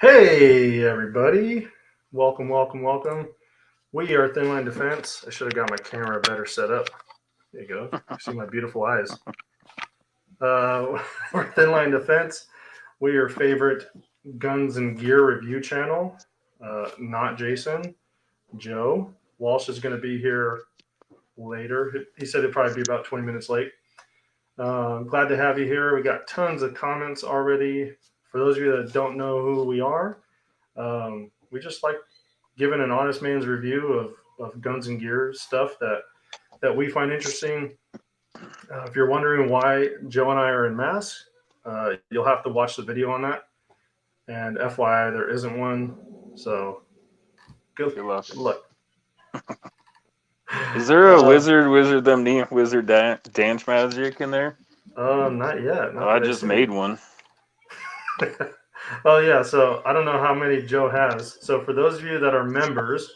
Hey everybody, welcome. We are Thin Line Defense. I should have got my camera better set up. There you go. You see my beautiful eyes. We're Thin Line Defense. We're your favorite guns and gear review channel. Not Jason, Joe. Walsh is going to be here later. He said he'd probably be about 20 minutes late. Glad to have you here. We got tons of comments already. For those of you that don't know who we are, we just like giving an honest man's review of guns and gear stuff that we find interesting. If you're wondering why Joe and I are in masks, you'll have to watch the video on that. And FYI, there isn't one. So good luck. Is there a wizard dance magic in there? Not yet. I just made one. Well, yeah, so I don't know how many Joe has. So for those of you that are members,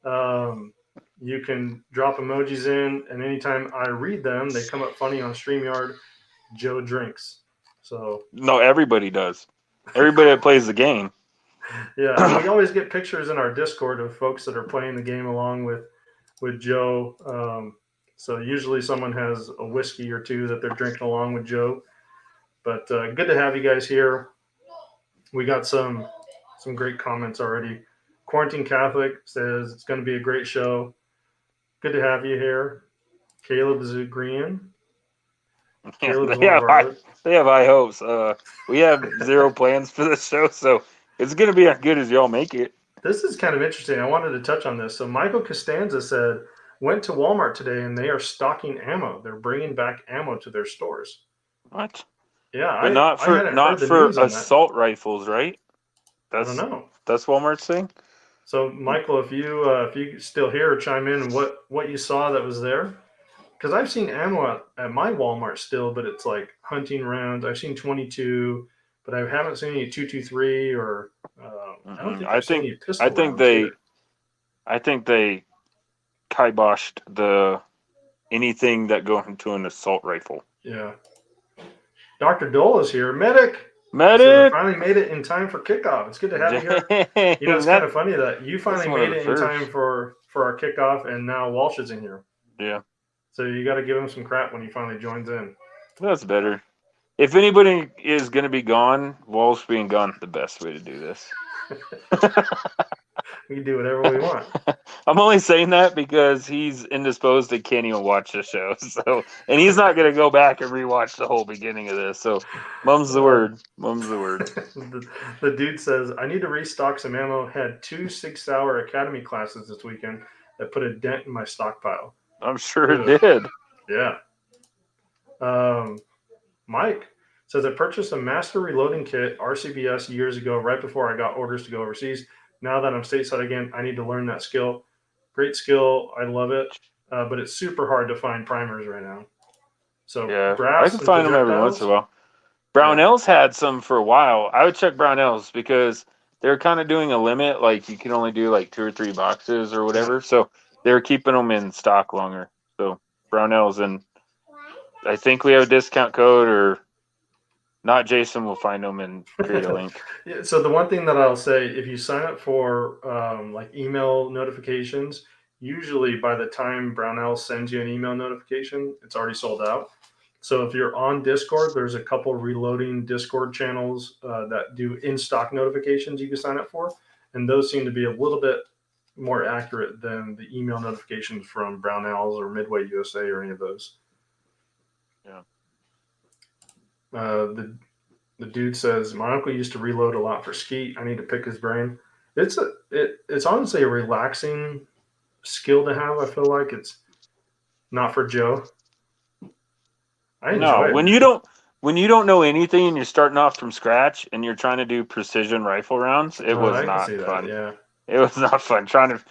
you can drop emojis in, and anytime I read them, they come up funny on StreamYard. Joe drinks. So no, everybody does. Everybody that plays the game. Yeah, and we always get pictures in our Discord of folks that are playing the game along with Joe. So usually someone has a whiskey or two that they're drinking along with Joe. But good to have you guys here. We got some great comments already. Quarantine Catholic says it's going to be a great show. Good to have you here. Caleb is agreeing. They have high hopes. We have zero plans for this show, so it's going to be as good as y'all make it. This is kind of interesting. I wanted to touch on this. So Michael Costanza said, went to Walmart today and they are stocking ammo. They're bringing back ammo to their stores. What? Yeah, but not for assault rifles, right? I don't know. That's Walmart's thing. So, Michael, if you still here, chime in what you saw that was there, because I've seen ammo at my Walmart still, but it's like hunting rounds. I've seen 22, but I haven't seen any 223 or I don't think I've seen any pistol rounds either. I think they kiboshed anything that goes into an assault rifle. Yeah. Dr. Dole is here. Medic! I finally made it in time for kickoff. It's good to have you here. You know, it's kind of funny that you finally made it in time for our kickoff, and now Walsh is in here. Yeah. So you got to give him some crap when he finally joins in. That's better. If anybody is going to be gone, Walsh being gone is the best way to do this. We can do whatever we want. I'm only saying that because he's indisposed and can't even watch the show. So, and he's not going to go back and rewatch the whole beginning of this. So, mum's the word. Mum's the word. The dude says, I need to restock some ammo. Had 2 6-hour academy classes this weekend that put a dent in my stockpile. I'm sure it did. Yeah. Mike says, I purchased a master reloading kit, RCBS, years ago, right before I got orders to go overseas. Now that I'm stateside again, I need to learn that skill. Great skill. I love it. But it's super hard to find primers right now. So yeah, I can find them every once in a while. Brownells had some for a while. I would check Brownells because they're kind of doing a limit. Like you can only do like 2 or 3 boxes or whatever. Yeah. So they're keeping them in stock longer. So Brownells, and I think we have a discount code, or not Jason will find them and create a link. Yeah, so the one thing that I'll say, if you sign up for like email notifications, usually by the time Brownell sends you an email notification, it's already sold out. So if you're on Discord, there's a couple reloading Discord channels that do in-stock notifications you can sign up for. And those seem to be a little bit more accurate than the email notifications from Brownells or Midway USA or any of those. Yeah. The dude says, my uncle used to reload a lot for skeet. I need to pick his brain. It's honestly a relaxing skill to have. I feel like it's not for Joe. I enjoy it. When you don't know anything and you're starting off from scratch and you're trying to do precision rifle rounds, it was not fun. Yeah. It was not fun trying to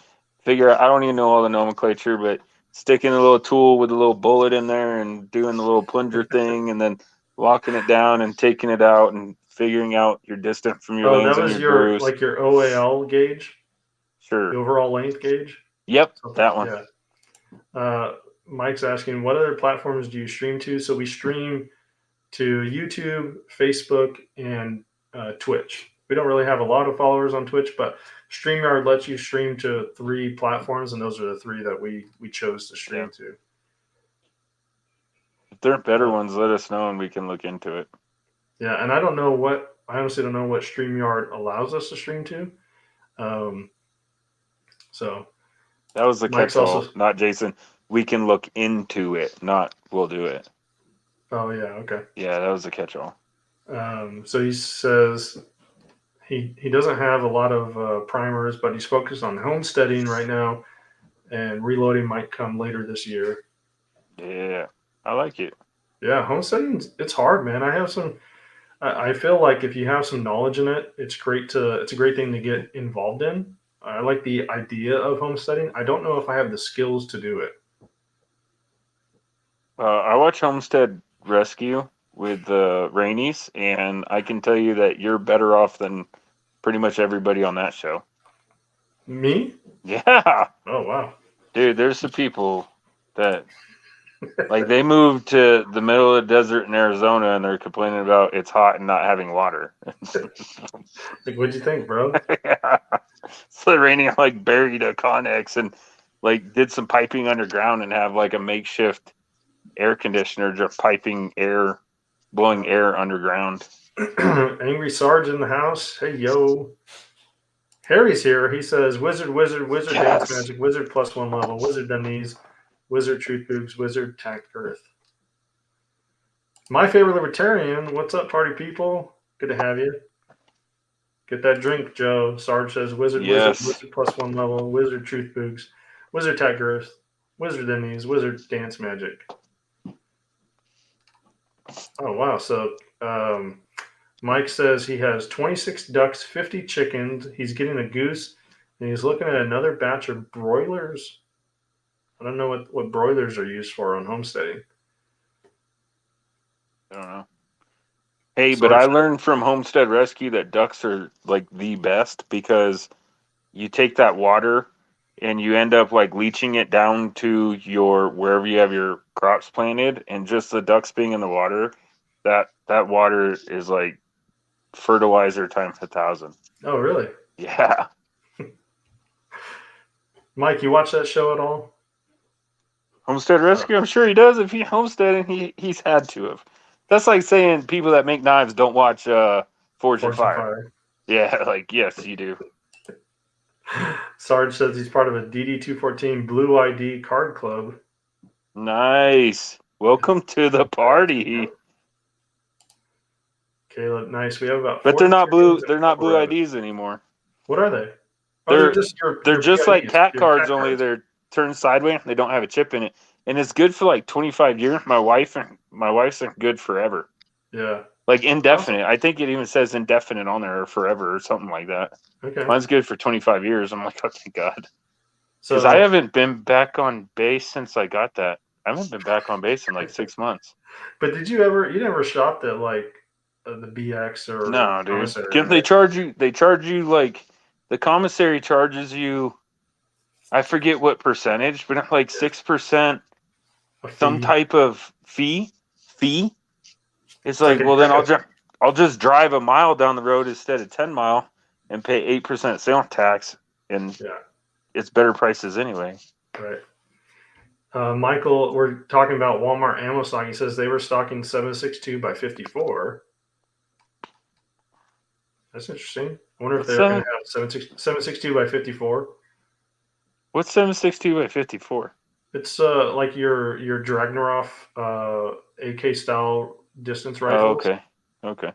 figure out. I don't even know all the nomenclature, but sticking a little tool with a little bullet in there and doing the little plunger thing, and then locking it down and taking it out and figuring out your distance from your lanes. That was your OAL gauge? Sure. The overall length gauge? Yep, that one. Yeah. Mike's asking, what other platforms do you stream to? So we stream to YouTube, Facebook, and Twitch. we don't really have a lot of followers on Twitch, but StreamYard lets you stream to 3 platforms, and those are the 3 that we chose to stream to. If there are better ones, let us know and we can look into it. Yeah, and I honestly don't know what StreamYard allows us to stream to. So that was the catch-all, not Jason. We can look into it, not we'll do it. Oh yeah, okay. Yeah, that was the catch-all. So he says he doesn't have a lot of primers, but he's focused on homesteading right now, and reloading might come later this year. Yeah, I like it. Yeah, homesteading, it's hard, man. I feel like if you have some knowledge in it, it's a great thing to get involved in. I like the idea of homesteading. I don't know if I have the skills to do it. I watch Homestead Rescue with Rainies, and I can tell you that you're better off than pretty much everybody on that show. Me? Yeah. Oh, wow. Dude, there's some people that, like, they moved to the middle of the desert in Arizona, and they're complaining about it's hot and not having water. Like, what'd you think, bro? Yeah. So Rainy, like, buried a Connex and, like, did some piping underground and have, like, a makeshift air conditioner just piping air, blowing air underground. Angry Sarge in the house. Hey, yo. Harry's here. He says, Wizard, Yes. Dance Magic, Wizard +1 level, Wizard Denise, Wizard Truth Boogs, Wizard Tact Earth. My favorite libertarian. What's up, party people? Good to have you. Get that drink, Joe. Sarge says, Wizard, Yes. Wizard +1 level, Wizard Truth Boogs, Wizard Tact Earth, Wizard Denise, Wizard Dance Magic. Oh, wow. So, Mike says he has 26 ducks, 50 chickens. He's getting a goose, and he's looking at another batch of broilers. I don't know what broilers are used for on homesteading. I don't know. Hey, but I learned from Homestead Rescue that ducks are, like, the best because you take that water and you end up, like, leaching it down to your wherever you have your crops planted, and just the ducks being in the water, that water is like fertilizer times 1,000. Oh, really? Yeah. Mike, you watch that show at all? Homestead Rescue? I'm sure he does. If he homesteading, he's had to have. That's like saying people that make knives don't watch Forge and Fire. Yeah, like, yes, you do. Sarge says he's part of a DD214 Blue ID card club. Nice. Welcome to the party. Caleb, nice. We have about. But they're not blue. They're not blue IDs anymore. What are they? They're they're just like cat cards, only they're turned sideways. They don't have a chip in it, and it's good for like 25 years. My wife's good forever. Yeah. Like indefinite. Awesome. I think it even says indefinite on there, or forever, or something like that. Okay. Mine's good for 25 years. I'm like, oh, thank God. Because I haven't been back on base since I got that. I haven't been back on base in like 6 months. But you never shopped at like the BX or no, dude. They charge you like the commissary charges you. I forget what percentage, but like 6%, some type of fee. It's like, well, then I'll just drive a mile down the road instead of 10 mile and pay 8% sales tax, and it's better prices anyway. Right. Michael, we're talking about Walmart ammo stock. He says they were stocking 7.62 by 54. That's interesting. I wonder if they're going to have 7.62 by 54. What's 7.62 by 54? It's like your Dragnarov AK style distance rifles. Oh, okay.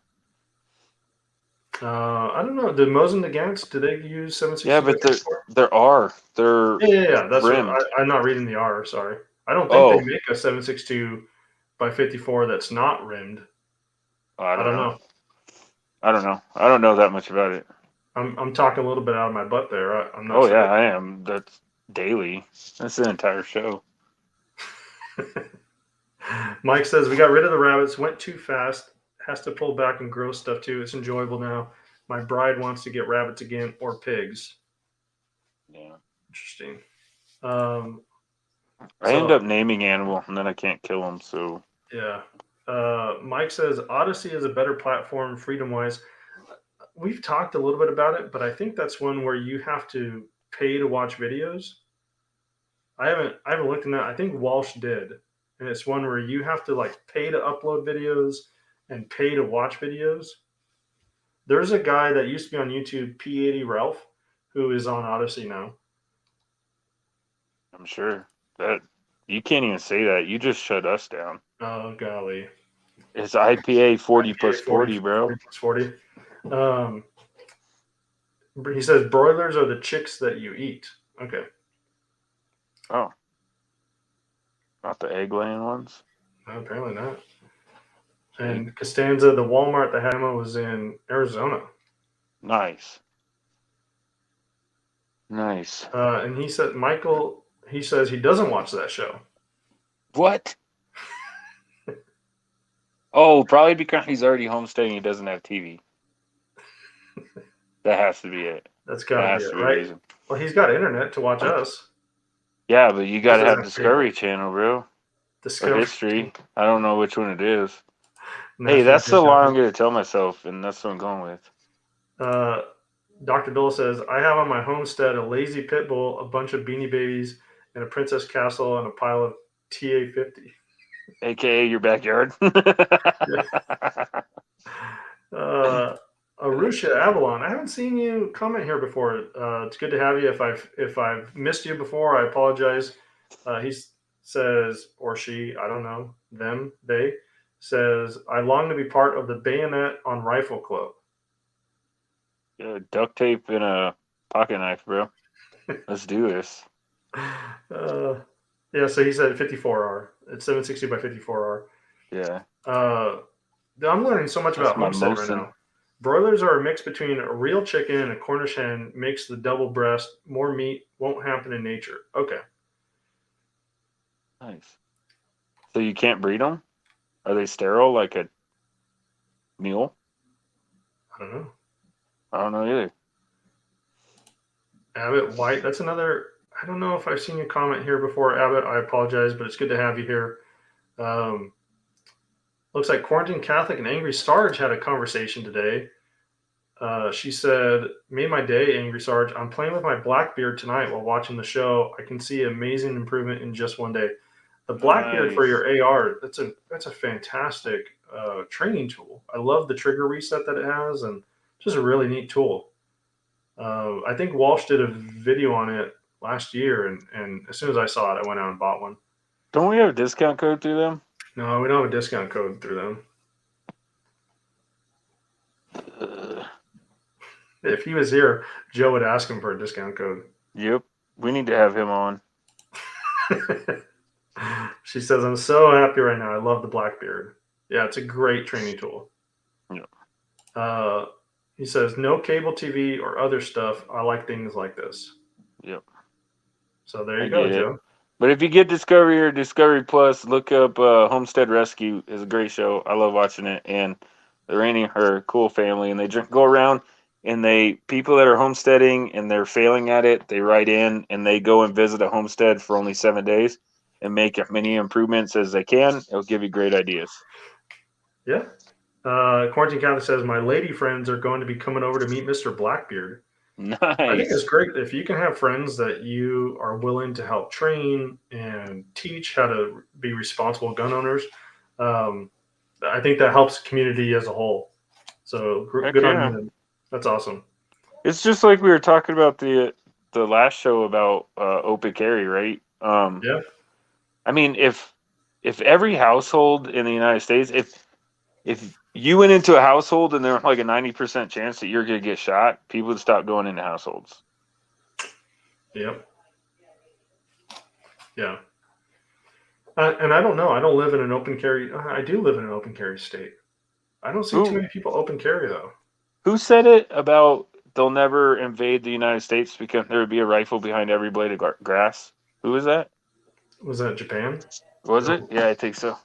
I don't know. Do Mosin Nagants, do they use 7.62? Yeah, but there are. They're That's rimmed. I'm not reading the R. Sorry, I don't think they make a 7.62 by 54 that's not rimmed. I don't know. I don't know that much about it. I'm talking a little bit out of my butt there. I'm not. Oh yeah, I am. That's daily. That's the entire show. Mike says we got rid of the rabbits. Went too fast. Has to pull back and grow stuff too. It's enjoyable now. My bride wants to get rabbits again or pigs. Yeah. Interesting. I end up naming animal and then I can't kill them. So yeah. Mike says Odyssey is a better platform freedom wise. we've talked a little bit about it, but I think that's one where you have to pay to watch videos. I haven't looked in that. I think Walsh did, and it's one where you have to like pay to upload videos and pay to watch videos. There's a guy that used to be on YouTube, P80 Ralph, who is on Odyssey now. I'm sure that you can't even say that. You just shut us down. Oh golly, It's IPA 40 IPA plus 40, bro. 40 plus 40. He says broilers are the chicks that you eat. Okay. Oh, not the egg laying ones. No, apparently not. And Costanza, the Walmart that had him was in Arizona. Nice. Nice. And he said, Michael, he says he doesn't watch that show. What? Oh, probably because he's already homesteading. He doesn't have TV. That has to be it. That's got to be it, right? Reason. Well, he's got internet to watch us. Yeah, but you got to have Discovery Channel, bro. Discovery. Or History. I don't know which one it is. Hey, that's the lie I'm going to tell myself, and that's what I'm going with. Dr. Dole says, I have on my homestead a lazy pit bull, a bunch of Beanie Babies, and a Princess Castle, and a pile of TA-50. AKA your backyard. Arusha Avalon, I haven't seen you comment here before. It's good to have you. If I've missed you before, I apologize. He says, or she, I don't know, them, they, says, I long to be part of the Bayonet on Rifle Club. Yeah, duct tape and a pocket knife, bro. Let's do this. Yeah, so he said 54R. It's 760 by 54R. Yeah. I'm learning so much about homestead right now. Broilers are a mix between a real chicken and a Cornish hen, makes the double breast. More meat won't happen in nature. Okay. Nice. So you can't breed them? Are they sterile like a mule? I don't know. I don't know either. Abbott White, that's another. I don't know if I've seen your comment here before, Abbott. I apologize, but it's good to have you here. Looks like Quarantine Catholic and Angry Sarge had a conversation today. She said, made my day, Angry Sarge. I'm playing with my Blackbeard tonight while watching the show. I can see amazing improvement in just one day. The Blackbeard for your AR, that's a fantastic training tool. I love the trigger reset that it has, and just a really neat tool. I think Walsh did a video on it last year, and as soon as I saw it, I went out and bought one. Don't we have a discount code through them? No, we don't have a discount code through them. If he was here, Joe would ask him for a discount code. Yep. We need to have him on. She says, I'm so happy right now. I love the Blackbeard. Yeah, it's a great training tool. Yep. He says, no cable TV or other stuff. I like things like this. Yep. So there you go, Joe. But if you get Discovery or Discovery Plus, look up Homestead Rescue. It's a great show. I love watching it. And Rainey, her cool family, and they go around, and people that are homesteading and they're failing at it, they write in and they go and visit a homestead for only 7 days and make as many improvements as they can. It'll give you great ideas. Yeah. Quarantine Catholic says, my lady friends are going to be coming over to meet Mr. Blackbeard. Nice. I think it's great if you can have friends that you are willing to help train and teach how to be responsible gun owners. I think that helps community as a whole. So good on you. That's awesome. It's just like we were talking about the last show about open carry, right? Yeah. I mean, if every household in the United States, if you went into a household and there was like a 90% chance that you're going to get shot, people would stop going into households. Yep. Yeah. And I don't know. I don't live in an open carry. I do live in an open carry state. I don't see too many people open carry, though. Who said it about they'll never invade the United States because there would be a rifle behind every blade of grass? Who was that? Was that Japan? Was it? Yeah, I think so.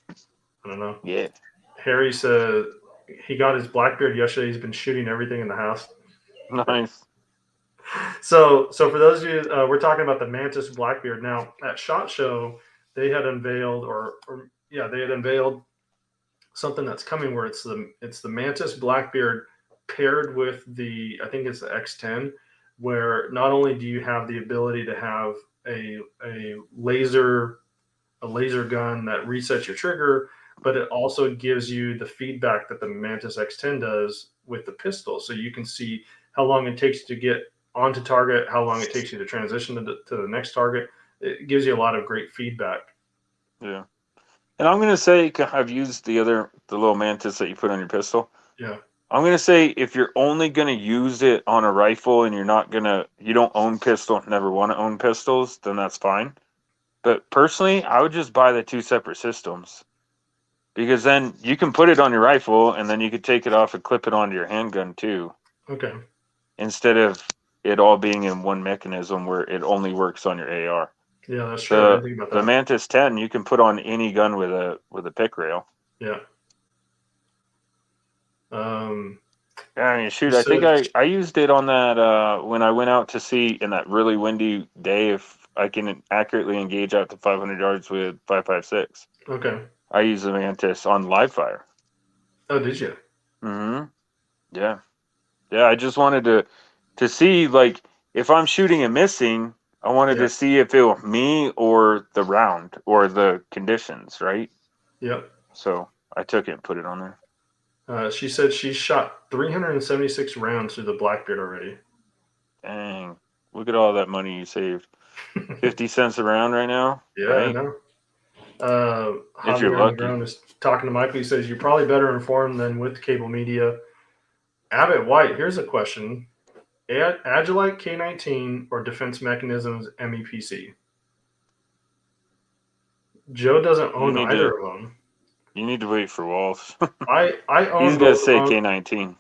I don't know. Yeah. Harry said he got his Blackbeard yesterday. He's been shooting everything in the house. Nice. So for those of you, we're talking about the Mantis Blackbeard. Now, at SHOT Show, they had unveiled, they had unveiled something that's coming where it's the Mantis Blackbeard paired with I think it's the X10, where not only do you have the ability to have a laser gun that resets your trigger, but it also gives you the feedback that the Mantis X10 does with the pistol. So you can see how long it takes to get onto target, how long it takes you to transition to the next target. It gives you a lot of great feedback. Yeah. And I'm going to say, I've used the little Mantis that you put on your pistol. Yeah. I'm going to say if you're only going to use it on a rifle and you don't own pistol, never want to own pistols, then that's fine. But personally, I would just buy the 2 separate systems, because then you can put it on your rifle and then you could take it off and clip it onto your handgun too. Okay. Instead of it all being in one mechanism where it only works on your AR. Yeah, that's true. I didn't think about that. The Mantis 10 you can put on any gun with a pick rail. Yeah. I mean, shoot, I think I used it on that when I went out to sea in that really windy day. If I can accurately engage out to 500 yards with 5.56. Okay. I used the Mantis on live fire. Oh, did you? Mm-hmm. Yeah. Yeah, I just wanted to see, like, if I'm shooting and missing, I wanted to see if it was me or the round or the conditions, right? Yep. So I took it and put it on there. She said she shot 376 rounds through the Blackbeard already. Dang. Look at all that money you saved. 50 cents a round right now? Yeah, right? I know. If you're Javier on the ground is talking to Michael. He says, you're probably better informed than with cable media. Abbott White, here's a question. Agilite K19 or Defense Mechanisms MEPC? Joe doesn't own either of them. You need to wait for Walsh. I own He's going to say K19.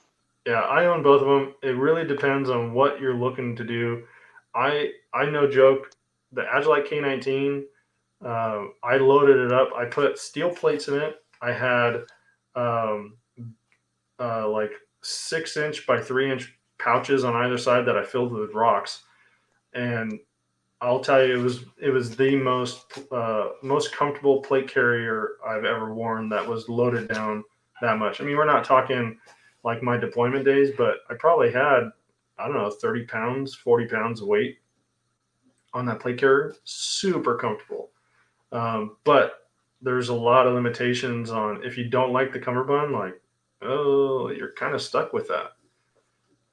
Yeah, I own both of them. It really depends on what you're looking to do. I no joke, the Agilite K19, I loaded it up. I put steel plates in it. I had like 6-inch by 3-inch pouches on either side that I filled with rocks, and I'll tell you, it was the most comfortable plate carrier I've ever worn that was loaded down that much. I mean, we're not talking like my deployment days, but I probably had, I don't know, 30 pounds, 40 pounds of weight on that plate carrier. Super comfortable. But there's a lot of limitations on, if you don't like the cummerbund, like, oh, you're kind of stuck with that.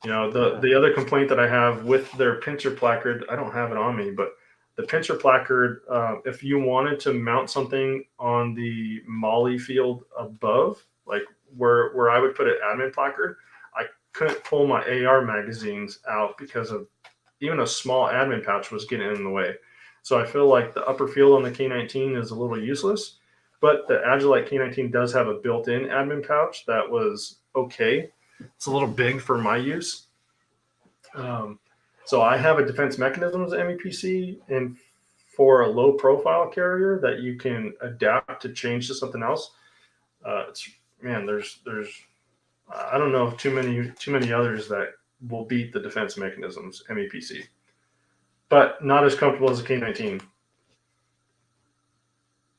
You know, the other complaint that I have with their pincher placard, I don't have it on me, but the pincher placard, if you wanted to mount something on the molly field above, like where I would put an admin placard, I couldn't pull my AR magazines out because of even a small admin pouch was getting in the way. So I feel like the upper field on the K19 is a little useless, but the Agilite K19 does have a built-in admin pouch that was okay. It's a little big for my use. So I have a Defense Mechanisms MEPC, and for a low profile carrier that you can adapt to change to something else. There's I don't know too many others that will beat the Defense Mechanisms MEPC, but not as comfortable as the K19.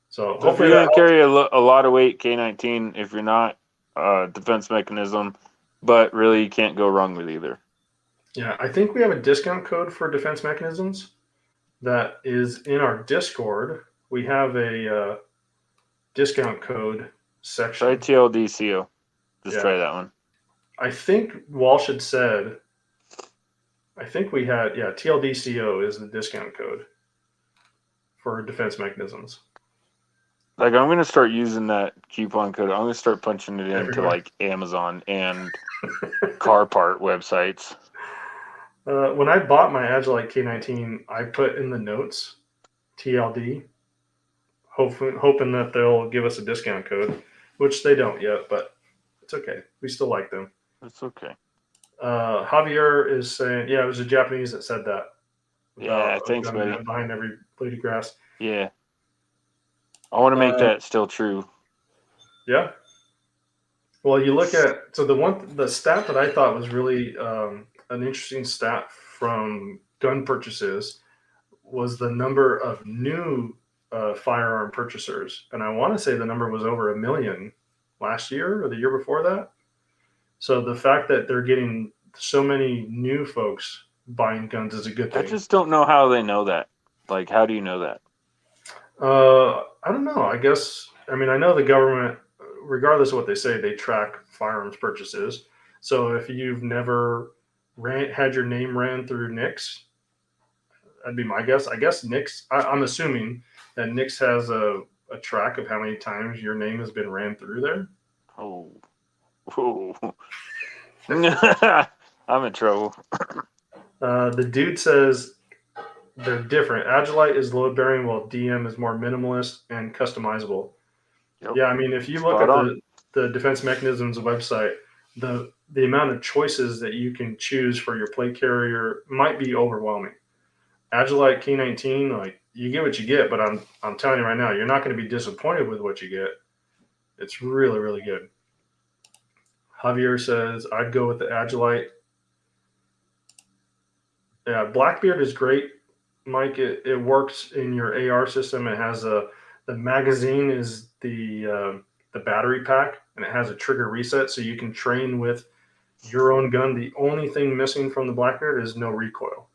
So hopefully if you're going to carry a lot of weight, K19, if you're not Defense Mechanism, but really you can't go wrong with either. Yeah, I think we have a discount code for Defense Mechanisms that is in our Discord. We have a discount code section. Try TLD Just try that one. I think Walsh had said, I think we had, TLDCO is the discount code for Defense Mechanisms. Like, I'm going to start using that coupon code. I'm going to start punching it into like Amazon and car part websites. When I bought my Agilite K19, I put in the notes TLD, hoping that they'll give us a discount code, which they don't yet, but it's okay. We still like them. It's okay. Javier is saying, yeah, it was a Japanese that said that. Yeah, thanks, buddy. Behind every blade of grass. Yeah. I want to make that still true. Yeah. Well, you look at, so the stat that I thought was really an interesting stat from gun purchases was the number of new firearm purchasers. And I want to say the number was over 1 million last year or the year before that. So the fact that they're getting so many new folks buying guns is a good I thing. just don't know how they know that. Like, how do you know that? I don't know. I guess, I mean, I know the government, regardless of what they say, they track firearms purchases. So if you've never had your name ran through NICS, that'd be my guess. I guess NICS, I'm assuming that NICS has a track of how many times your name has been ran through there. Oh. I'm in trouble. The dude says they're different. Agilite is load bearing, while DM is more minimalist and customizable. Yep. Yeah, I mean, if you look Spot at on. the Defense Mechanisms website, the amount of choices that you can choose for your plate carrier might be overwhelming. Agilite K19, like you get what you get, but I'm telling you right now, you're not going to be disappointed with what you get. It's really, really good. Javier says I'd go with the Agilite. Yeah, Blackbeard is great, Mike. It works in your AR system. It has the magazine is the battery pack, and it has a trigger reset, so you can train with your own gun. The only thing missing from the Blackbeard is no recoil.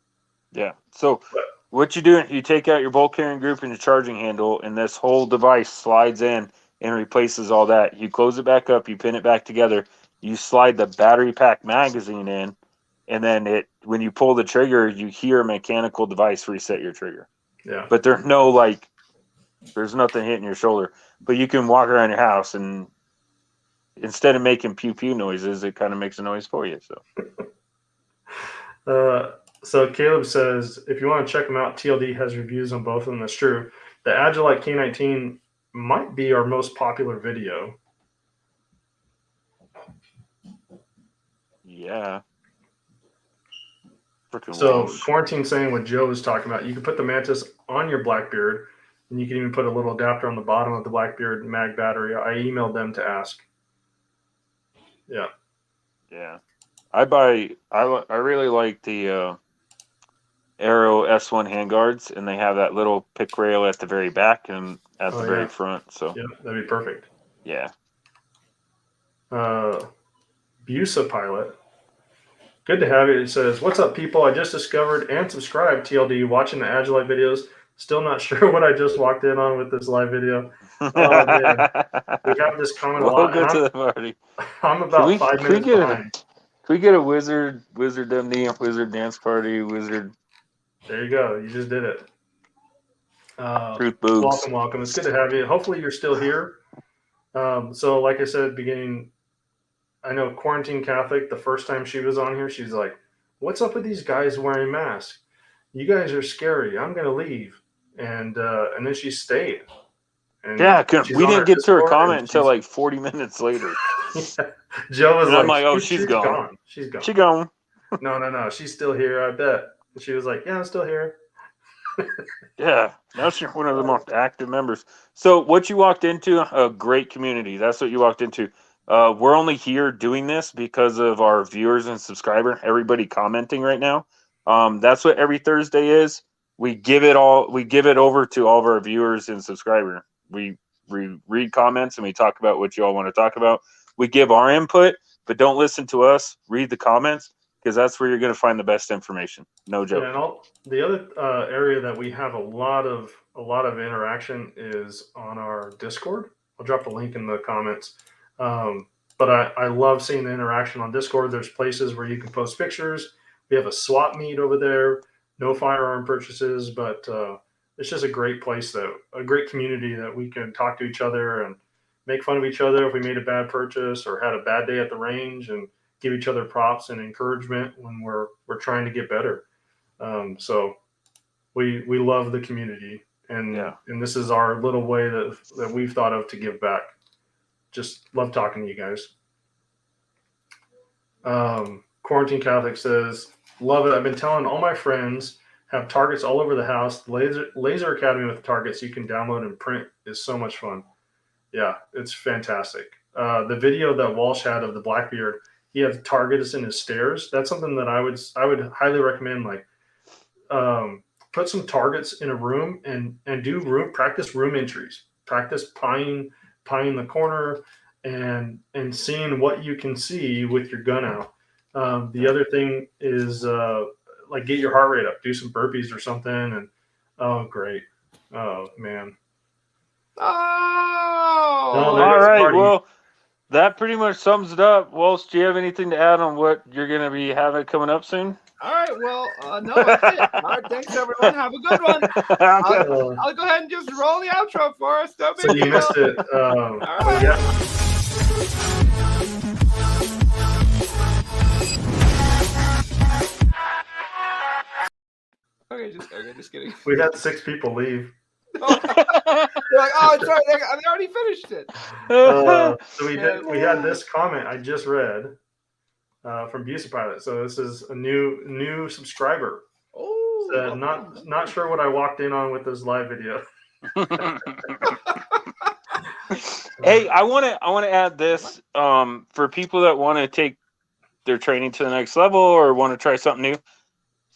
Yeah. So what you do, you take out your bolt carrying group and your charging handle, and this whole device slides in and replaces all that. You close it back up, you pin it back together, you slide the battery pack magazine in, and then when you pull the trigger, you hear a mechanical device reset your trigger. Yeah. But there's nothing hitting your shoulder. But you can walk around your house, and instead of making pew pew noises, it kind of makes a noise for you. So Caleb says if you want to check them out, TLD has reviews on both of them. That's true. The Agilite K19 might be our most popular video. Yeah. So Quarantine saying what Joe was talking about, you can put the Mantis on your Blackbeard, and you can even put a little adapter on the bottom of the Blackbeard mag battery. I emailed them to ask. Yeah. Yeah. I really like the Aero S1 handguards, and they have that little pick rail at the very back and at the very front. So yeah, that'd be perfect. Yeah. Busa Pilot. Good to have you. It says, "What's up, people? I just discovered and subscribed TLD watching the Agilite videos. Still not sure what I just walked in on with this live video." Oh man, we have this comment a lot. Welcome to the party. I'm about 5 minutes behind. Can we get a wizard MD, wizard dance party, wizard? There you go. You just did it. Truth boobs. Welcome. It's good to have you. Hopefully you're still here. So like I said at the beginning, I know Quarantine Catholic, the first time she was on here, she's like, "What's up with these guys wearing masks? You guys are scary. I'm going to leave." And then she stayed. And yeah, we didn't get to her comment until like 40 minutes later. Yeah. Joe was I'm like, "Oh, she's gone. She's gone. She's gone." No. She's still here, I bet. And she was like, "Yeah, I'm still here." Yeah, now she's one of the most active members. So what you walked into, a great community. That's what you walked into. We're only here doing this because of our viewers and subscriber, everybody commenting right now. That's what every Thursday is. We give it over to all of our viewers and subscriber. We read comments and we talk about what you all want to talk about. We give our input, but don't listen to us. Read the comments, because that's where you're going to find the best information. No joke. Yeah, and the other area that we have a lot of interaction is on our Discord. I'll drop the link in the comments. But I love seeing the interaction on Discord. There's places where you can post pictures. We have a swap meet over there. No firearm purchases, but it's just a great place, a great community that we can talk to each other and make fun of each other if we made a bad purchase or had a bad day at the range, and give each other props and encouragement when we're trying to get better. So we love the community, and this is our little way that we've thought of to give back. Just love talking to you guys. Quarantine Catholic says, "Love it. I've been telling all my friends, have targets all over the house. Laser Academy with targets you can download and print is so much fun." Yeah, it's fantastic. The video that Walsh had of the Blackbeard, he had targets in his stairs. That's something that I would highly recommend. Like, put some targets in a room and do practice room entries. Practice pieing the corner, and seeing what you can see with your gun out. The other thing is like get your heart rate up, do some burpees or something, and oh great, oh man. Oh, No, All there goes right. Marty. Well, that pretty much sums it up. Walsh, do you have anything to add on what you're going to be having coming up soon? all right. Well, no, that's it. All right. Thanks, everyone. Have a good one. I'll go ahead and just roll the outro for us. No big So you deal. missed it. All right. Yeah. Okay, just kidding. We had 6 people leave. They're like, oh, it's right. They already finished it. So we had this comment I just read from Busa Pilot. So this is a new subscriber. Oh, Not sure what I walked in on with this live video. Hey, I want to add this for people that want to take their training to the next level or want to try something new.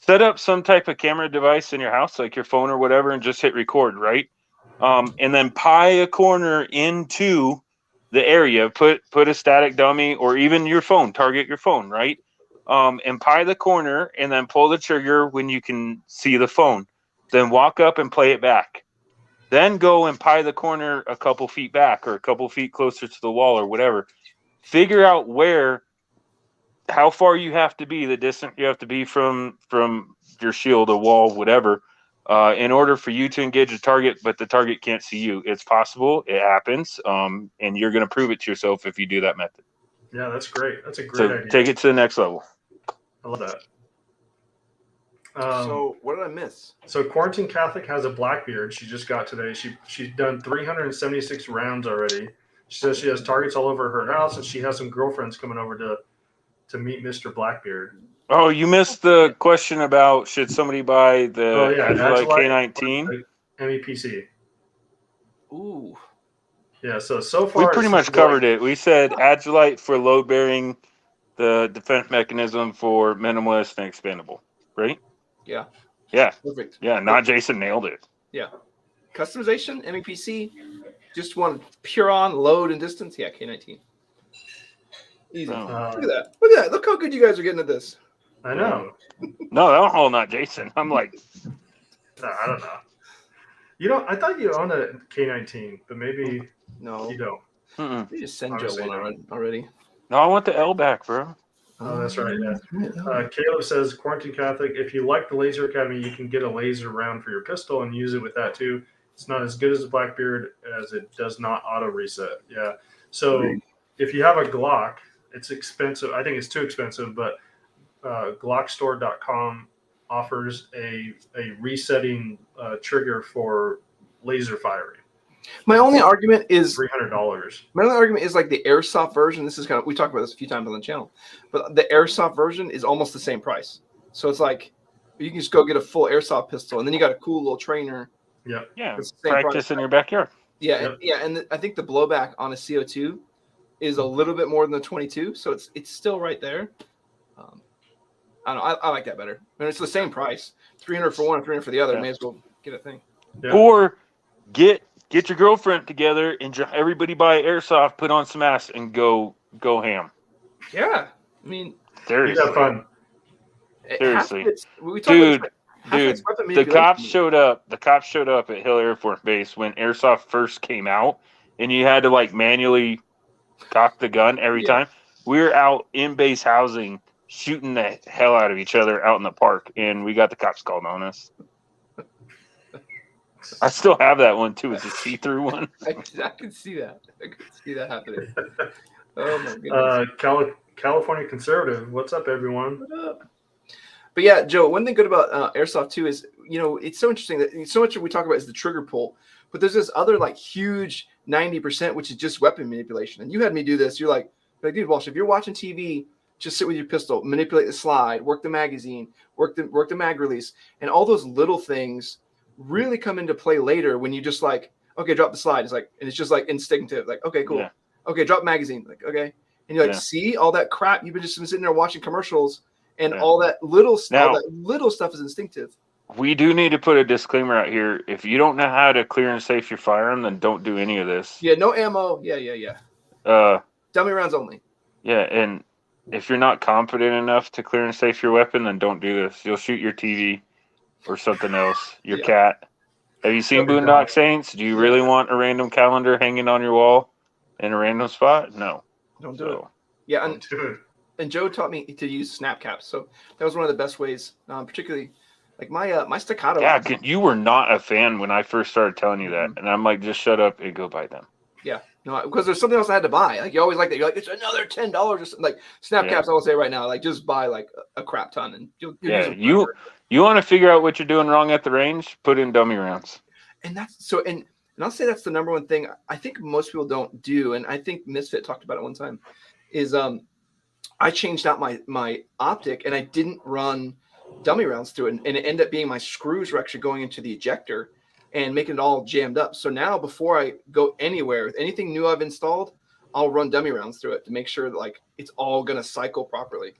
Set up some type of camera device in your house, like your phone or whatever, and just hit record, right? And then pie a corner into the area. Put a static dummy or even your phone. Target your phone, right? And pie the corner, and then pull the trigger when you can see the phone. Then walk up and play it back. Then go and pie the corner a couple feet back or a couple feet closer to the wall or whatever. Figure out how far you have to be, the distance you have to be from your shield, a wall, whatever, in order for you to engage a target, but the target can't see you. It's possible. It happens. And you're going to prove it to yourself if you do that method. Yeah, that's great. That's a great idea. Take it to the next level. I love that. So what did I miss? So Quarantine Catholic has a Blackbeard she just got today. She's done 376 rounds already. She says she has targets all over her house, and she has some girlfriends coming over to meet Mr. Blackbeard. Oh, you missed the question about should somebody buy the Agilite K19? MEPC. Ooh. Yeah, so far we pretty much covered it. We said Agilite for load bearing, the defense mechanism for minimalist and expandable, right? Yeah. Yeah. Perfect. Yeah, not Jason nailed it. Yeah. Customization, MEPC, just want pure on load and distance. Yeah, K19. Easy. Look at that. Look at that. Look how good you guys are getting at this. I know. No, that whole not Jason. I'm like, I don't know. I thought you owned a K19, but maybe no, you don't. You just send Joe one already. No, I want the L back, bro. Oh, that's right. Yeah. Caleb says, Quarantine Catholic, if you like the Laser Academy, you can get a laser round for your pistol and use it with that too. It's not as good as the Blackbeard as it does not auto reset. Yeah. So if you have a Glock, it's expensive. I think it's too expensive, but Glockstore.com offers a resetting trigger for laser firing. My only argument is $300. My only argument is like the airsoft version. This is we talked about this a few times on the channel, but the airsoft version is almost the same price. So it's like you can just go get a full airsoft pistol, and then you got a cool little trainer. Yep. Yeah. Practice in your backyard. Yeah. Yep. And I think the blowback on a CO2 is a little bit more than the 22, so it's still right there. I don't know. I like that better. I mean, it's the same price, $300 for one and $300 for the other. Yeah. May as well get a thing. Yeah. Or get your girlfriend together and everybody buy airsoft, put on some ass, and go ham. Yeah, I mean, seriously, you have fun. Seriously, dude. The cops showed up. The cops showed up at Hill Air Force Base when airsoft first came out, and you had to like manually cock the gun every time. We were out in base housing shooting the hell out of each other out in the park, and we got the cops called on us. I still have that one too. It's a see-through one. I can see that. I can see that happening. Oh my goodness. California Conservative. What's up, everyone? What up? But yeah, Joe, one thing good about airsoft too is, it's so interesting that so much of we talk about is the trigger pull, but there's this other like huge 90%, which is just weapon manipulation. And you had me do this. You're like, dude, Walsh, if you're watching TV, just sit with your pistol, manipulate the slide, work the magazine, work the mag release, and all those little things really come into play later when you just like, okay, drop the slide. And it's just like instinctive. Like, okay, cool. Yeah. Okay, drop magazine. Like, okay. And you're like, see all that crap. You've been just sitting there watching commercials and all that little stuff. All that little stuff is instinctive. We do need to put a disclaimer out here. If you don't know how to clear and safe your firearm, then don't do any of this. Yeah, no ammo. Yeah. Dummy rounds only. Yeah, and if you're not confident enough to clear and safe your weapon, then don't do this. You'll shoot your TV or something else, your cat. Have you seen Boondock Saints? Do you really want a random calendar hanging on your wall in a random spot? No. Don't do it. Yeah, and Joe taught me to use snap caps, so that was one of the best ways. Particularly, like my staccato. Yeah, you were not a fan when I first started telling you that, and I'm like, just shut up and go buy them. Yeah, no, because there's something else I had to buy. Like you always like that. You're like, it's another $10 or something. Like snap caps, I will say right now, like just buy like a crap ton, and you'll use them. You want to figure out what you're doing wrong at the range? Put in dummy rounds. And that's so, and I'll say that's the number one thing I think most people don't do, and I think Misfit talked about it one time. Is I changed out my optic and I didn't run dummy rounds through it, and it ended up being my screws were actually going into the ejector and making it all jammed up. So now before I go anywhere with anything new I've installed, I'll run dummy rounds through it to make sure that like it's all gonna cycle properly.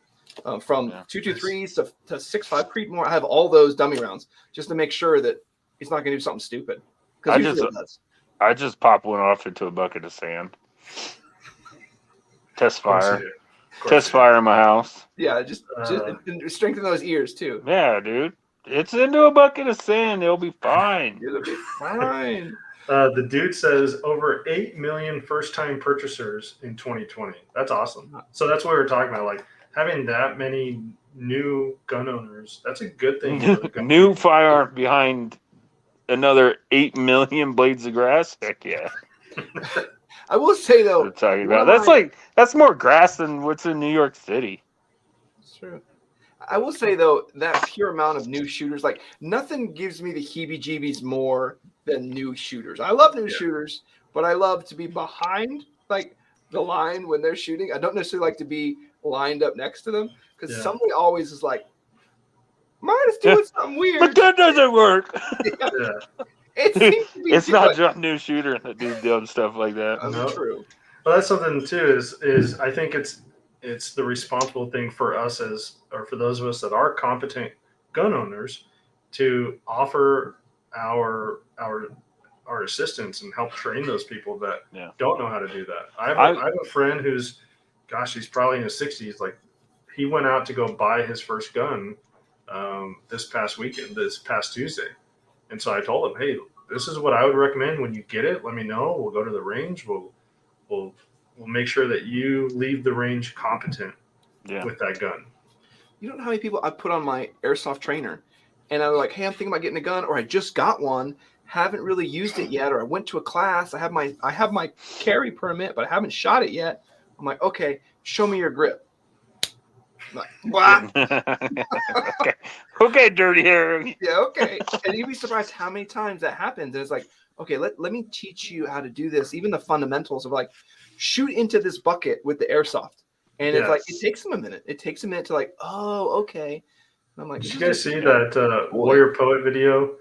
From 223s to 6.5 Creedmoor, I have all those dummy rounds just to make sure that it's not gonna do something stupid. I just pop one off into a bucket of sand. Test fire. Test fire in my house. Yeah, just strengthen those ears too. Yeah, dude. It's into a bucket of sand. It'll be fine. It'll be fine. The dude says over 8 million first-time purchasers in 2020. That's awesome. So that's what we were talking about. Like having that many new gun owners, that's a good thing. New firearm behind another 8 million blades of grass. Heck yeah. I will say though, that's more grass than what's in New York City. It's true. I will say though, that pure amount of new shooters, like nothing gives me the heebie-jeebies more than new shooters. I love new shooters, but I love to be behind like the line when they're shooting. I don't necessarily like to be lined up next to them because somebody always is like, mine is doing something weird. But that doesn't work. It seems to be it's not just new shooter that do dumb stuff like that. That's true. Well, that's something too. Is I think it's the responsible thing for us or for those of us that are competent gun owners to offer our assistance and help train those people that don't know how to do that. I have a friend who's, he's probably in his 60s. Like he went out to go buy his first gun this past Tuesday. And so I told him, hey, this is what I would recommend when you get it. Let me know. We'll go to the range. We'll make sure that you leave the range competent with that gun. You don't know how many people I put on my airsoft trainer, and I'm like, hey, I'm thinking about getting a gun, or I just got one, haven't really used it yet, or I went to a class, I have my carry permit, but I haven't shot it yet. I'm like, okay, show me your grip. Like, what? okay, dirty hair. Yeah, okay. And you'd be surprised how many times that happens. And it's like, okay, let me teach you how to do this, even the fundamentals of like shoot into this bucket with the airsoft. And it's like it takes them a minute. It takes a minute to like, oh, okay. And I'm like, did you guys see that Warrior Poet video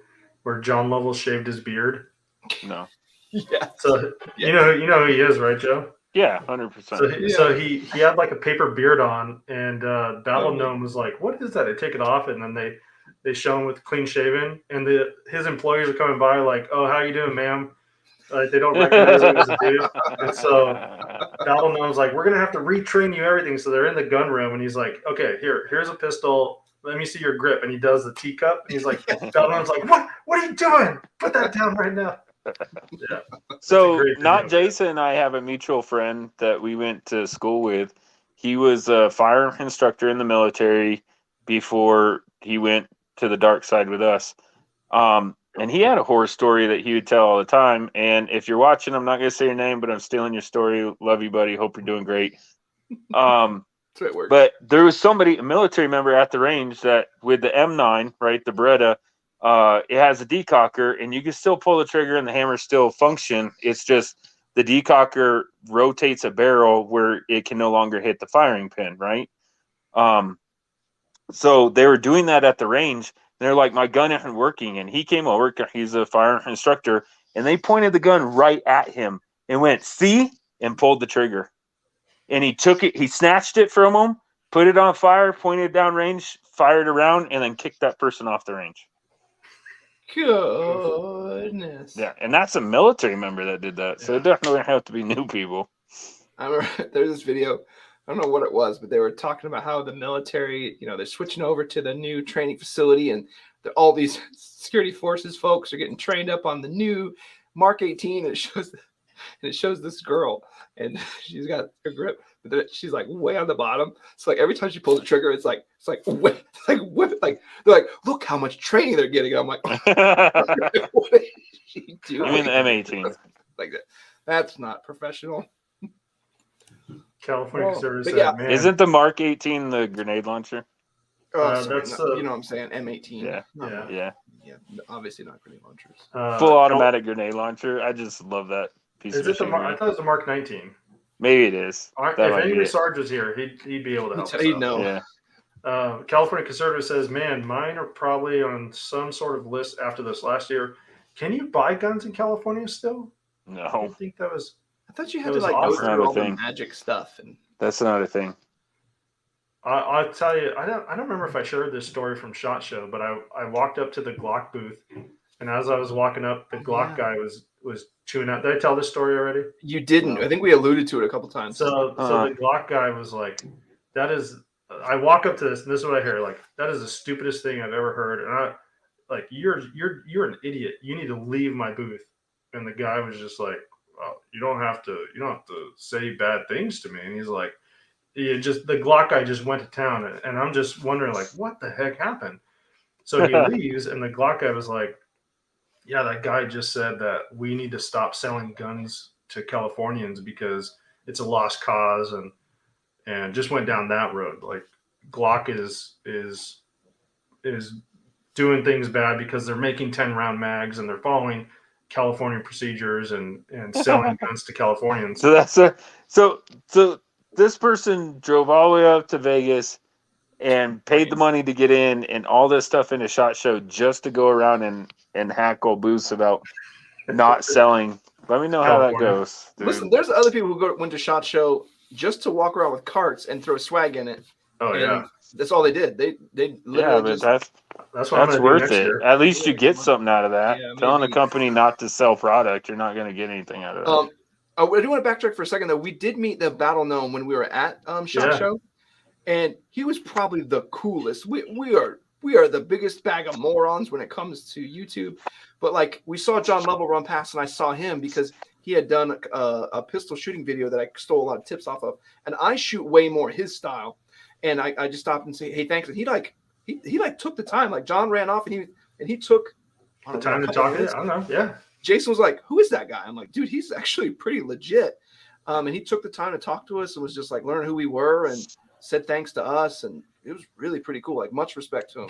where John Lovell shaved his beard? No. Yeah. So you know who he is, right, Joe? Yeah, 100%. So he had like a paper beard on, and Battle Gnome was like, "What is that?" They take it off, and then they show him with clean shaven, and his employees are coming by like, "Oh, how you doing, ma'am?" They don't recognize him as a dude, and so Battle Gnome's like, "We're gonna have to retrain you everything." So they're in the gun room, and he's like, "Okay, here's a pistol. Let me see your grip." And he does the teacup, and he's like, Battle Gnome's like, "What are you doing? Put that down right now." Yeah. So not Jason and I have a mutual friend that we went to school with. He was a firearm instructor in the military before he went to the dark side with us. And he had a horror story that he would tell all the time. And if you're watching, I'm not going to say your name, but I'm stealing your story. Love you, buddy. Hope you're doing great. But there was a military member at the range that with the M9, right, the Beretta, it has a decocker, and you can still pull the trigger and the hammer still function. It's just the decocker rotates a barrel where it can no longer hit the firing pin, right? So they were doing that at the range. And they're like, my gun isn't working. And he came over, he's a firearm instructor, and they pointed the gun right at him and went, see, and pulled the trigger. And he took it, he snatched it from him, put it on fire, pointed down range, fired around, and then kicked that person off the range. Goodness. Yeah, and that's a military member that did that. So it definitely have to be new people. I remember there's this video. I don't know what it was, but they were talking about how the military, they're switching over to the new training facility, and all these security forces folks are getting trained up on the new Mark 18. And it shows this girl, and she's got her grip, but then she's like way on the bottom. So like every time she pulls the trigger, it's like whip, like they're like, look how much training they're getting. I'm like, what is she doing? You mean the M18? Like that? That's not professional. California Conservative said, yeah. man. Isn't the Mark 18 the grenade launcher? That's you know what I'm saying? M18. Yeah. Obviously not grenade launchers. Full automatic grenade launcher. I just love that piece of machinery. I thought it was the Mark 19. Maybe it is. If Angry Sarge was here, he'd be able to help us He'd out. know. Yeah. California Conservative says, man, mine are probably on some sort of list after this last year. Can you buy guns in California still? I No. think that was... I thought you had to was go awesome. through all the magic stuff. And That's not a thing. I'll tell you, I don't remember if I shared this story from SHOT Show, but I walked up to the Glock booth, and as I was walking up, the Glock guy was chewing out. Did I tell this story already? You didn't. I think we alluded to it a couple times. So the Glock guy was like, that is... I walk up to this, and this is what I hear. Like, that is the stupidest thing I've ever heard. And I, like, you're an idiot. You need to leave my booth. And the guy was just like, well, you don't have to say bad things to me. And he's like, the Glock guy just went to town, and I'm just wondering, like, what the heck happened? So he leaves, and the Glock guy was like, yeah, that guy just said that we need to stop selling guns to Californians because it's a lost cause, and just went down that road. Like, Glock is doing things bad because they're making 10-round mags and they're following California procedures and selling guns to Californians. So this person drove all the way up to Vegas and paid the money to get in and all this stuff in a SHOT Show just to go around and hackle booths about not selling. Let me know how that goes. Dude. Listen, there's other people who went to SHOT Show just to walk around with carts and throw swag in it. Oh, yeah. That's all they did. They literally that's worth it. At least you get something out of that. Yeah, Telling a company not to sell product, you're not going to get anything out of that. I do want to backtrack for a second, though. We did meet the Battle Gnome when we were at SHOT Show, and he was probably the coolest. We are the biggest bag of morons when it comes to YouTube. But, like, we saw John Lovell run past, and I saw him because he had done a pistol shooting video that I stole a lot of tips off of. And I shoot way more his style. And I just stopped and say, hey, thanks. And he took the time. Like, John ran off, and he took the time to talk to you. I don't know. Yeah. Jason was like, who is that guy? I'm like, dude, he's actually pretty legit. And he took the time to talk to us and was just like, learn who we were and said thanks to us. And it was really pretty cool. Like, much respect to him.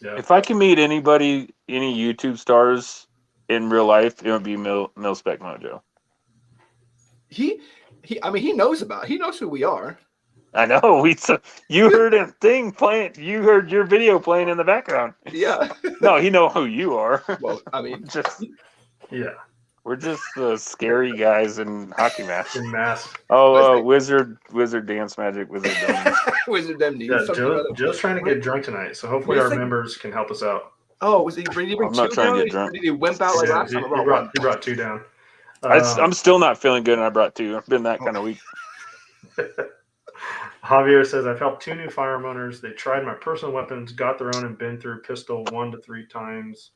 Yeah. If I can meet anybody, any YouTube stars in real life, it would be Mil Spec Mojo. He knows who we are. I know. You heard him playing. You heard your video playing in the background. Yeah. No, he know who you are. Well, I mean, we're just the scary guys in hockey masks. In masks. Oh, Wizard Dance Magic, Wizard Dance. Wizard MD. Yeah, Joe's trying to get drunk tonight, so hopefully our members can help us out. Oh, was he bring I'm not trying to get drunk. Did he wimp out like last time? He brought 2 down. I'm still not feeling good, and I brought 2. I've been that kind of week. Javier says, I've helped 2 new firearm owners. They tried my personal weapons, got their own, and been through pistol 1 to 3 times.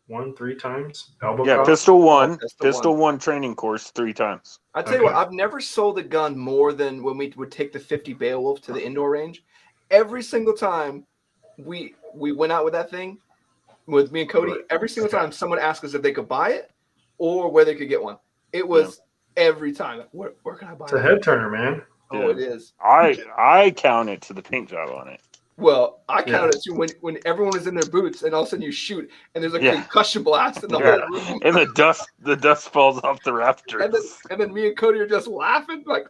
3 times? Elbow cock? Pistol one training course 3 times. I tell you what, I've never sold a gun more than when we would take the 50 Beowulf to the indoor range. Every single time we went out with that thing, with me and Cody, every single time someone asked us if they could buy it or where they could get one. It was every time. Where can I buy it? It's a head turner, man. Oh, it is. I count it to the paint job on it. Well, I counted it to when everyone is in their boots and all of a sudden you shoot and there's a concussion blast in the whole room. And the dust falls off the rafters. And then me and Cody are just laughing like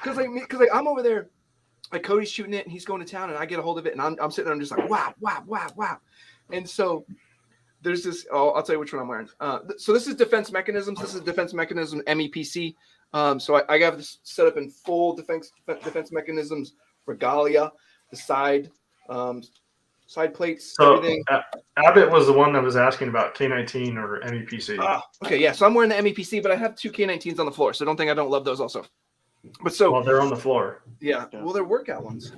because I'm over there, like Cody's shooting it and he's going to town and I get a hold of it and I'm sitting there and I'm just like wow. And so there's this. I'll tell you which one I'm wearing. So this is Defense Mechanisms. This is Defense Mechanism MEPC. So I have this set up in full Defense Mechanisms regalia, the side side plates, So everything. Abbott was the one that was asking about K19 or MEPC. Okay, yeah. So I'm wearing the MEPC, but I have 2 K19s on the floor, so don't think I don't love those also. But so Well, they're on the floor. yeah, well, they're workout ones.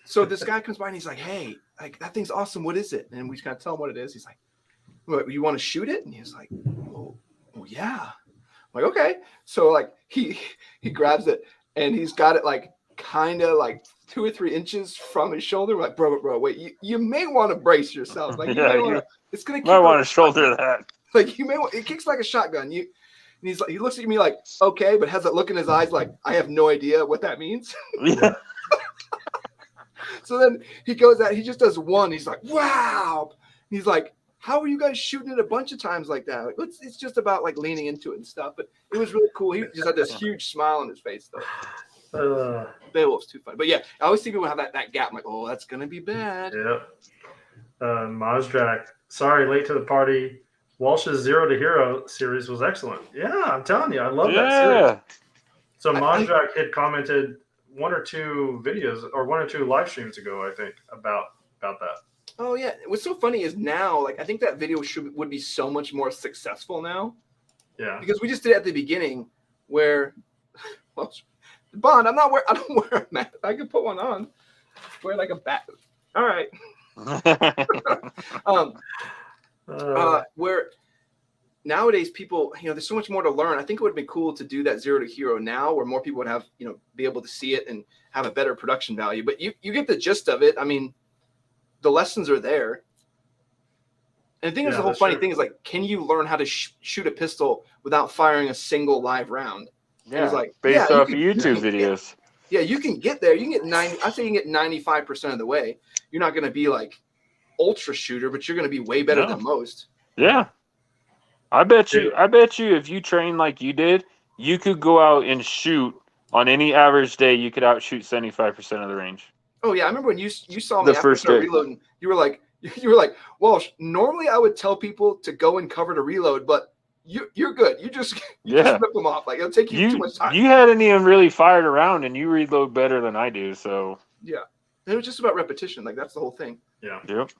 So this guy comes by and he's like, "Hey, like that thing's awesome. What is it?" And we just kind of tell him what it is. He's like, "What, you want to shoot it?" And he's like, "Oh yeah." I'm like, okay. So like he grabs it and he's got it like kind of like 2 or 3 inches from his shoulder. We're like, bro, wait, you may want to brace yourself. Like, it's gonna. I want to shoulder that. Like, you may want. It kicks like a shotgun. And he's like, he looks at me like, okay, but has that look in his eyes like, I have no idea what that means. Yeah. So then he goes out. He just does one. He's like, wow. He's like, how are you guys shooting it a bunch of times like that? Like, it's just about like leaning into it and stuff. But it was really cool. He just had this huge smile on his face though. Beowulf's too funny. But yeah, I always see people have that gap. I'm like, oh, that's gonna be bad. Yep. Mazdrack, sorry, late to the party. Walsh's Zero to Hero series was excellent. Yeah, I'm telling you, I love that series. So Mazdrack had commented 1 or 2 videos or 1 or 2 live streams ago, I think, about that. Oh yeah, what's so funny is now, like, I think that video would be so much more successful now. Yeah. Because we just did it at the beginning, where, well, Bond, I don't wear a mask. I could put one on. Wear like a bat. All right. Where nowadays people, there's so much more to learn. I think it would be cool to do that Zero to Hero now, where more people would have, be able to see it and have a better production value. But you get the gist of it. I mean, the lessons are there. And the thing is, the whole funny thing is, like, can you learn how to shoot a pistol without firing a single live round? Yeah, it's like, based off of YouTube videos. Yeah, you can get there. You can get 90. I say you can get 95% of the way. You're not going to be like ultra shooter, but you're going to be way better than most. Yeah, I bet you if you train like you did, you could go out and shoot on any average day. You could outshoot 75% of the range. Oh yeah, I remember when you saw me after reloading. You were like, Walsh. Normally, I would tell people to go and cover to reload, but you're good. You just rip them off. Like, it'll take you too much time. You hadn't even really fired around, and you reload better than I do. So yeah, and it was just about repetition. Like, that's the whole thing. Yeah. Yep.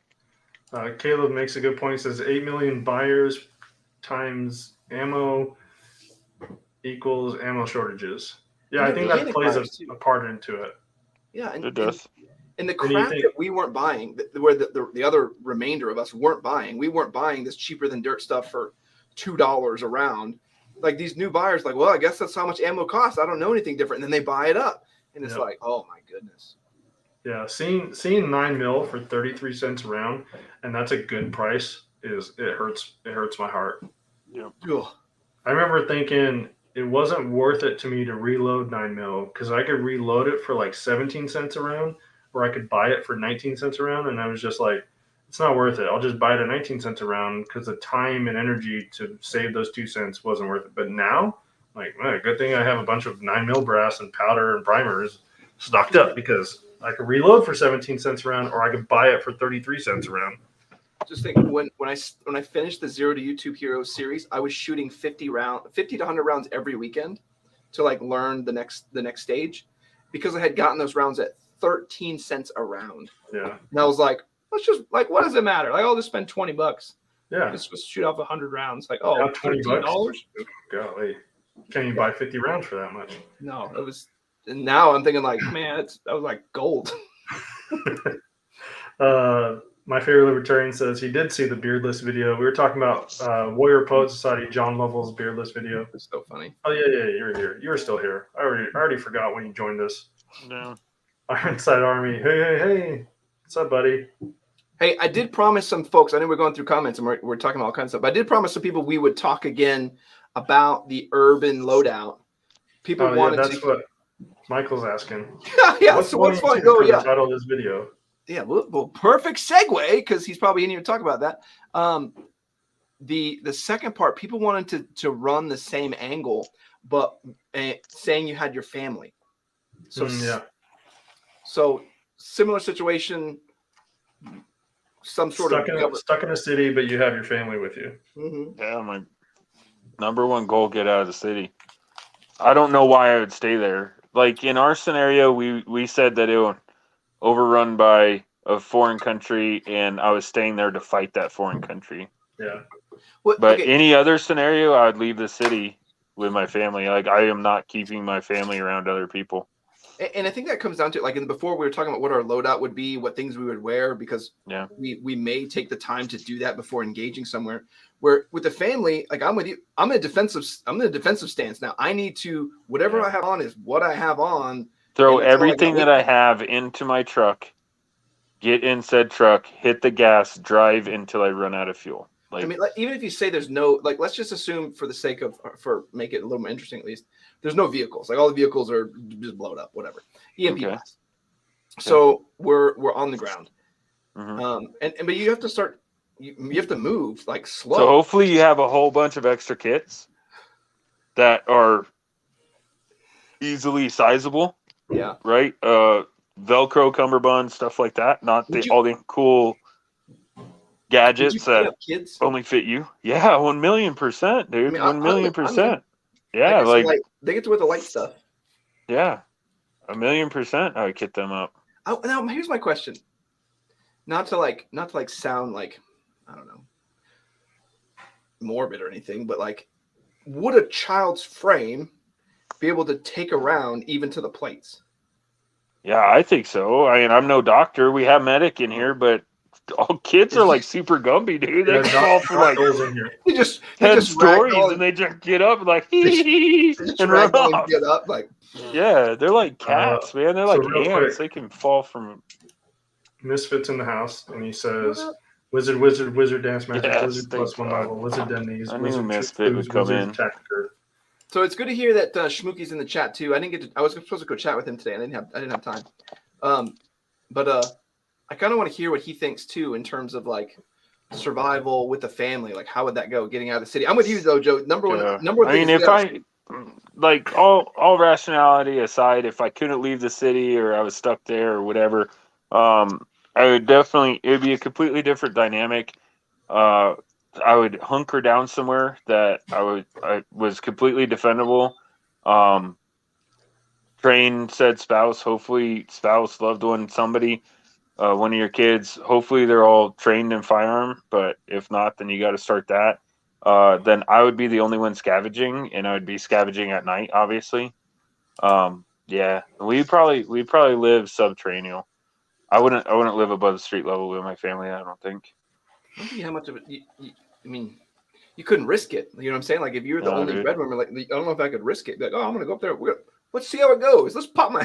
Caleb makes a good point. He says 8 million buyers times ammo equals ammo shortages. Yeah, I think that plays a part into it. Yeah, and it does. And the crap that we weren't buying, where the other remainder of us weren't buying, we weren't buying this cheaper than dirt stuff for $2 a round. Like, these new buyers, like, well, I guess that's how much ammo costs. I don't know anything different. And then they buy it up, and it's like, oh my goodness. Yeah, seeing 9 mil for 33 cents a round, and that's a good price. It hurts my heart. Yeah. I remember thinking it wasn't worth it to me to reload 9 mil because I could reload it for like 17 cents a round, or I could buy it for 19 cents a round, and I was just like, it's not worth it. I'll just buy it at 19 cents a round because the time and energy to save those 2 cents wasn't worth it. But now, like, man, good thing I have a bunch of 9 mil brass and powder and primers stocked up because I could reload for 17 cents a round, or I could buy it for 33 cents a round. Just think, when I finished the Zero to YouTube Heroes series, I was shooting 50 to 100 rounds every weekend to like learn the next stage, because I had gotten those rounds at 13 cents a round. Yeah. And I was like, let's just, like, what does it matter? Like, I'll just spend $20. Yeah. Just shoot off 100 rounds. Like, oh, $20. Golly. Can't even buy 50 rounds for that much. No, it was. And now I'm thinking, like, man, that was like gold. My favorite libertarian says he did see the beardless video. We were talking about Warrior Poet Society, John Lovell's beardless video. It's so funny. Oh yeah, you're here. You were still here. I already forgot when you joined us. No. Ironside Army. Hey. What's up, buddy? Hey, I did promise some folks. I know we're going through comments and we're talking about all kinds of stuff. But I did promise some people we would talk again about the urban loadout. People wanted that's what Michael's asking. Yeah. So what's fun? Oh yeah. Title of this video. Yeah, well, perfect segue, because he's probably in here to talk about that. The second part, people wanted to run the same angle, but saying you had your family. So So similar situation, some sort stuck in a city, but you have your family with you. Mm-hmm. Yeah, my number one goal: get out of the city. I don't know why I would stay there. Like in our scenario, we said that it would overrun by of foreign country, and I was staying there to fight that foreign country. Yeah. But any other scenario, I would leave the city with my family. Like, I am not keeping my family around other people. And I think that comes down to, like, before we were talking about what our loadout would be, what things we would wear, because we may take the time to do that before engaging somewhere. Where with the family, like, I'm with you, I'm in a defensive stance now. I need to, whatever I have on is what I have on. Throw everything that I have into my truck, get in said truck, hit the gas, drive until I run out of fuel. Like, I mean, like, even if you say there's no, like, let's just assume for the sake of, make it a little more interesting at least, there's no vehicles. Like, all the vehicles are just blown up, whatever. EMP blast. So we're on the ground. But you have to start, you have to move like slow. So hopefully you have a whole bunch of extra kits that are easily sizable. Yeah. Right? Velcro cummerbund, stuff like that. Not all the cool gadgets that only fit you. Yeah, 1,000,000%, dude. I mean, 1,000,000%. Yeah, like they get to wear the light stuff. Yeah, 1,000,000%. I would kit them up. Now here's my question. Not to sound like, I don't know, morbid or anything, but like, would a child's frame be able to take around even to the plates? Yeah, I think so. I mean, I'm no doctor. We have medic in here, but all kids are like super Gumby, dude. They fall for like 10 stories and they just get up and like and run off. Get up like, yeah, they're like cats, man. They're like ants. They can fall from. Misfits in the house, and he says, "Wizard, dance magic, wizard plus 1 level, wizard den these, wizard Misfit would come in." So it's good to hear that Schmookie's in the chat too. I was supposed to go chat with him today. I didn't have time. But I kind of want to hear what he thinks too in terms of like survival with the family. Like, how would that go? Getting out of the city. I'm with you though, Joe. Number one. I mean, if I like all rationality aside, if I couldn't leave the city or I was stuck there or whatever, I would definitely. It'd be a completely different dynamic. I would hunker down somewhere that I was completely defendable. Train said spouse, hopefully spouse, loved one, somebody, one of your kids. Hopefully they're all trained in firearm, but if not, then you got to start that. Then I would be the only one scavenging, and I would be scavenging at night, obviously. Yeah, we probably live subterranean. I wouldn't live above the street level with my family. I don't think. I don't think how much of it. I mean, you couldn't risk it. You know what I'm saying? Like, if you're the only breadwinner, like, I don't know if I could risk it. Like, oh, I'm gonna go up there. Let's see how it goes. Let's pop my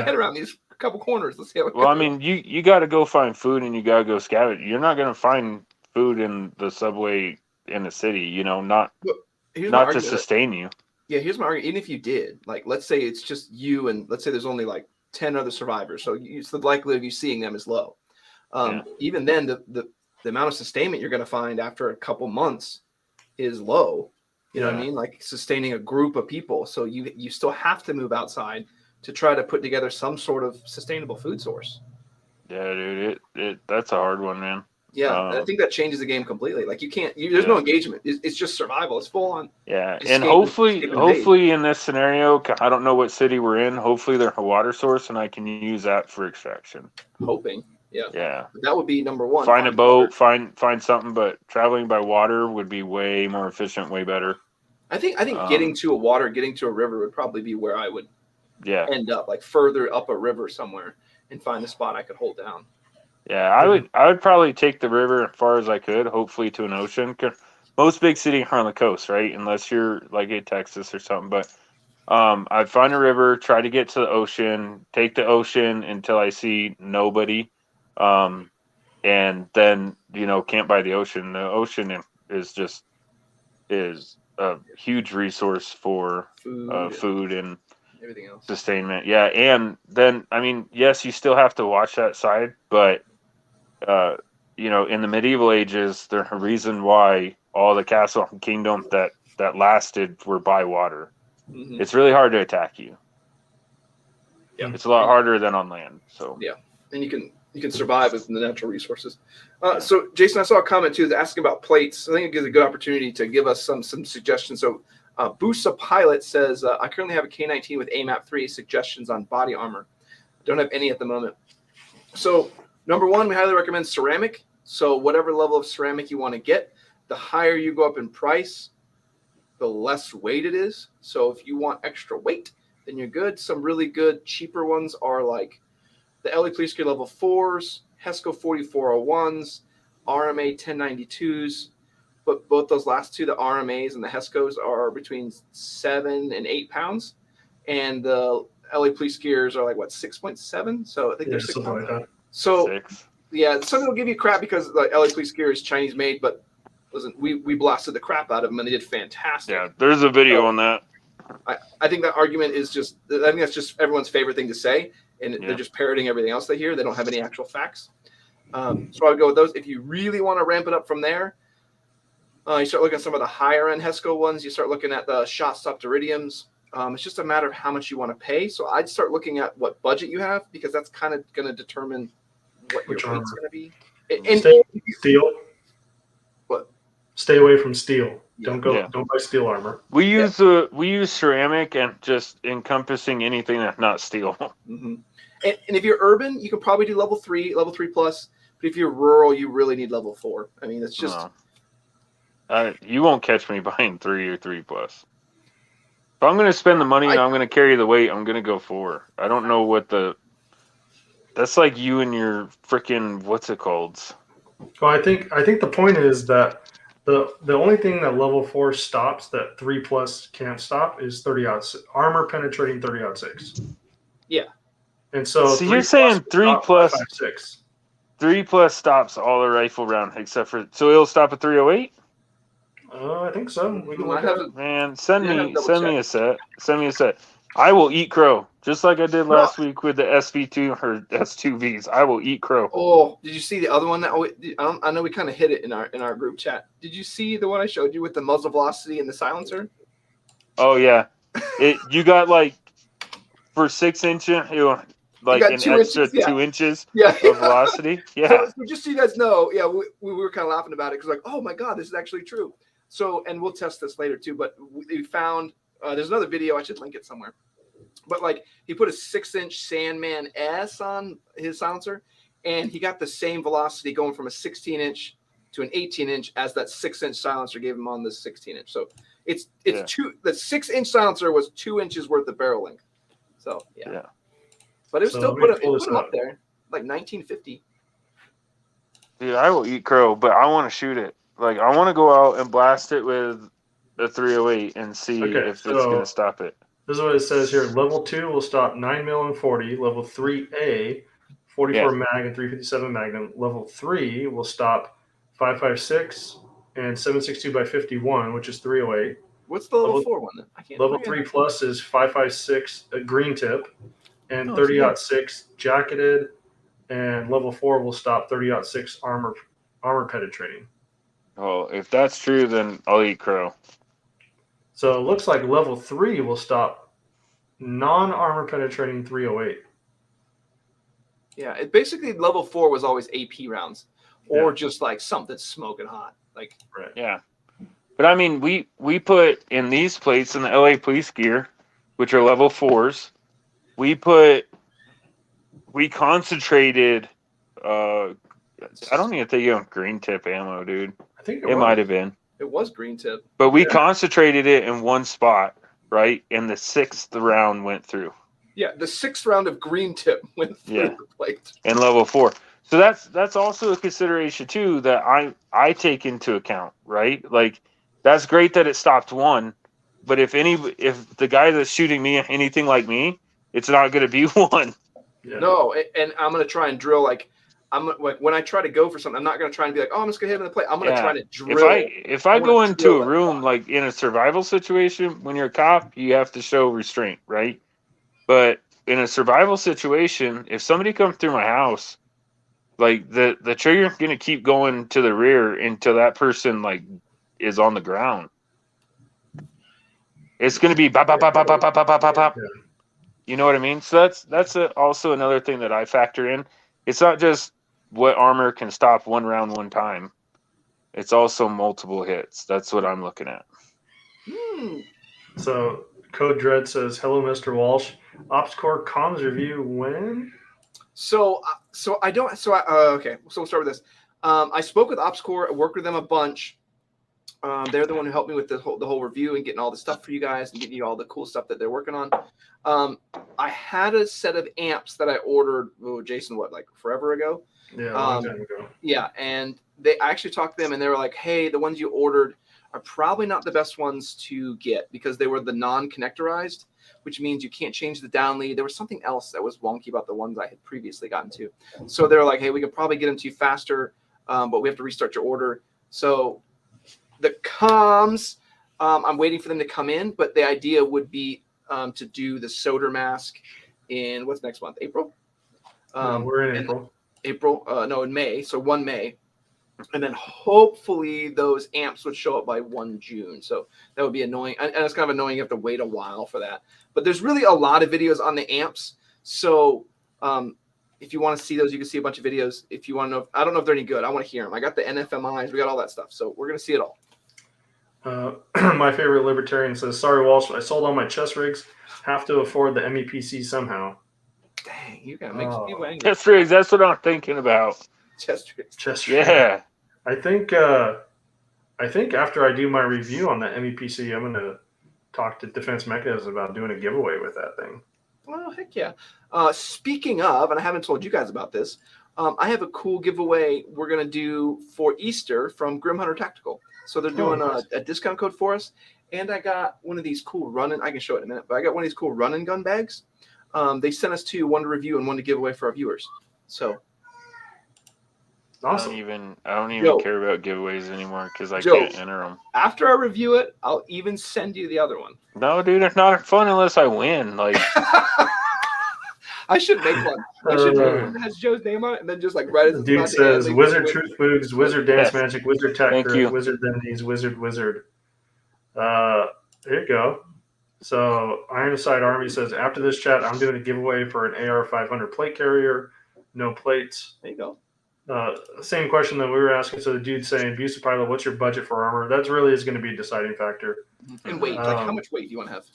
head around these couple corners. Let's see how it goes. Well, I mean, you got to go find food and you got to go scavenge. You're not gonna find food in the subway in the city. You know, not to sustain you. Yeah, here's my argument. Even if you did, like, let's say it's just you and let's say there's only like 10 other survivors, so it's the likelihood of you seeing them is low. Even then, the amount of sustainment you're going to find after a couple months is low. You know what I mean? Like, sustaining a group of people. So you still have to move outside to try to put together some sort of sustainable food source. Yeah, dude, that's a hard one, man. Yeah, I think that changes the game completely. Like, you can't, there's no engagement. It's just survival. It's full on. Yeah, and hopefully in this scenario, I don't know what city we're in. Hopefully there's a water source and I can use that for extraction. Hoping. Yeah. Yeah. But that would be number one. Find a boat, find something, but traveling by water would be way more efficient, way better. I think getting to a river would probably be where I would end up, like further up a river somewhere and find a spot I could hold down. Yeah, I would probably take the river as far as I could, hopefully to an ocean. Most big cities are on the coast, right? Unless you're like in Texas or something. But I'd find a river, try to get to the ocean, take the ocean until I see nobody. And then, camp by the ocean. The ocean is a huge resource for food and everything else. Sustainment. Yeah. And then, I mean, yes, you still have to watch that side, but in the medieval ages, there's a reason why all the castle and kingdom that lasted were by water. Mm-hmm. It's really hard to attack you. Yeah. It's a lot harder than on land. So yeah. And you can survive with the natural resources. So Jason, I saw a comment too, asking about plates. I think it gives a good opportunity to give us some suggestions. So Busa Pilot says, I currently have a K19 with AMAP 3 suggestions on body armor. Don't have any at the moment. So Number one, we highly recommend ceramic. So whatever level of ceramic you want to get, the higher you go up in price, the less weight it is. So if you want extra weight, then you're good. Some really good cheaper ones are like the LA Police Gear Level 4s, HESCO 4401s, RMA 1092s. But both those last two, the RMAs and the HESCOs, are between 7 and 8 pounds. And the LA Police Gears are like, what, 6.7? So I think they're 6 pounds. Like that. So, 6. yeah, some will give you crap because the LA Police Gear is Chinese made, but listen, we blasted the crap out of them and they did fantastic. Yeah, there's a video on that. I think that argument is just, I think that's just everyone's favorite thing to say, and they're just parroting everything else they hear. They don't have any actual facts. So I would go with those. If you really want to ramp it up from there, you start looking at some of the higher end HESCO ones. You start looking at the shot stopped iridiums. It's just a matter of how much you want to pay. So I'd start looking at what budget you have, because that's kind of going to determine what your weight's going to be. And steel. What? Stay away from steel. Yeah. Don't buy steel armor. We use ceramic and just encompassing anything that's not steel. Mm-hmm. And if you're urban, you can probably do level 3 plus. But if you're rural, you really need level 4. I mean, it's just you won't catch me buying 3 or 3 plus. If I'm going to spend the money and I'm going to carry the weight, I'm going to go 4. I don't know what that's like you and your freaking, what's it called? Well, I think the point is that the only thing that level 4 stops that 3 plus can't stop is 30-06 armor penetrating 30-06. Yeah. And so you're saying 3 plus 5.56. 3 plus stops all the rifle round except for, so it'll stop at 308? I think so. We can look I at have it. Man, send me a set. Send me a set. I will eat crow, just like I did last week with the SV2 or S2Vs. I will eat crow. Oh, did you see the other one that I know we kind of hit it in our group chat? Did you see the one I showed you with the muzzle velocity and the silencer? Oh yeah, you got like for 6 inches, like an extra 2 inches of velocity. Yeah. So just so you guys know, we were kind of laughing about it because like, oh my god, this is actually true. So, and we'll test this later too. But we found there's another video. I should link it somewhere. But like, he put a 6-inch Sandman S on his silencer, and he got the same velocity going from a 16-inch to an 18-inch as that 6-inch silencer gave him on the 16-inch. So it's two. The 6-inch silencer was 2 inches worth of barrel length. So yeah. But it still put him up there, like 1950. Dude, I will eat crow, but I want to shoot it. Like, I want to go out and blast it with a 308 and see if it's going to stop it. This is what it says here. Level 2 will stop 9mm and 40. Level 3A, 44 mag and 357 Magnum. Level 3 will stop 5.56 and 7.62 by 51, which is 308. What's the level 4 one then? I can't. Level 3 plus is 5.56 green tip and 30-06 jacketed, and level 4 will stop 30-06 armor penetrating. Oh, if that's true, then I'll eat crow. So it looks like level 3 will stop non-armor penetrating 308. Yeah, it basically level 4 was always AP rounds, or just like something smoking hot. Like Yeah. But I mean, we put in these plates in the LA Police Gear, which are level 4s, we concentrated I don't even think you have green tip ammo, dude. I think it might have been. It was green tip. But we concentrated it in one spot, right? And the 6th round went through. Yeah, the 6th round of green tip went through the plate. And level 4. So that's also a consideration too that I take into account, right? Like, that's great that it stopped 1, but if the guy that's shooting me anything like me, it's not going to be 1. Yeah. No, and I'm going to try and drill like when I try to go for something, I'm not going to try and be like, oh, I'm just going to hit him in the plate. I'm going to try to drill. If I go into a room like in a survival situation, when you're a cop, you have to show restraint, right? But in a survival situation, if somebody comes through my house, like the trigger going to keep going to the rear until that person like is on the ground. It's going to be bop, bop, bop, bop, bop, bop, bop, bop, bop. You know what I mean? So that's also another thing that I factor in. It's not just what armor can stop one round one time. It's also multiple hits. That's what I'm looking at. So Code Dread says, hello, Mr. Walsh. Ops Core comms review when? So So I don't. So okay. So we'll start with this. I spoke with OpsCore. I worked with them a bunch. They're the one who helped me with the whole review and getting all the stuff for you guys and getting you all the cool stuff that they're working on. I had a set of amps that I ordered. Oh, Jason, what, like forever ago? Yeah, a long time ago. Yeah, and I actually talked to them, and they were like, "Hey, the ones you ordered are probably not the best ones to get because they were the non-connectorized, which means you can't change the down lead. There was something else that was wonky about the ones I had previously gotten to. So they're like, hey, we can probably get them to you faster, but we have to restart your order. So the comms, I'm waiting for them to come in, but the idea would be to do the solder mask in what's next month? April? We're in April. In May. So 1 May. And then hopefully those amps would show up by 1 June. So that would be annoying. And it's kind of annoying. You have to wait a while for that. But there's really a lot of videos on the amps. So if you want to see those, you can see a bunch of videos. If you want to know, I don't know if they're any good. I want to hear them. I got the NFMIs. We got all that stuff. So we're going to see it all. My favorite libertarian says, sorry, Walsh, I sold all my chest rigs. Have to afford the MEPC somehow. Dang, you got to make people angry. Chest rigs, that's what I'm thinking about. Chest rigs. Yeah. I think after I do my review on the MEPC, I'm going to talk to Defense Mechanism about doing a giveaway with that thing. Well, heck yeah. Speaking of, and I haven't told you guys about this, I have a cool giveaway we're going to do for Easter from Grim Hunter Tactical. So they're doing a discount code for us. And I got one of these cool I can show it in a minute, but I got one of these cool run and gun bags. They sent us two, one to review and one to give away for our viewers. So awesome. I don't even care about giveaways anymore because I can't enter them. After I review it, I'll even send you the other one. No, dude, it's not fun unless I win. Like, I should make one. I should make one that has Joe's name on it, and then just like right as dude says, Wizard Truth Boogs, Wizard Dance Magic, Wizard Tech Grip, Wizard Denny's, Wizard. There you go. So Ironside Army says, after this chat, I'm doing a giveaway for an AR-500 plate carrier. No plates. There you go. Same question that we were asking. So the dude saying, Abusive Pilot, what's your budget for armor? That really is going to be a deciding factor. And weight, like how much weight do you want to have?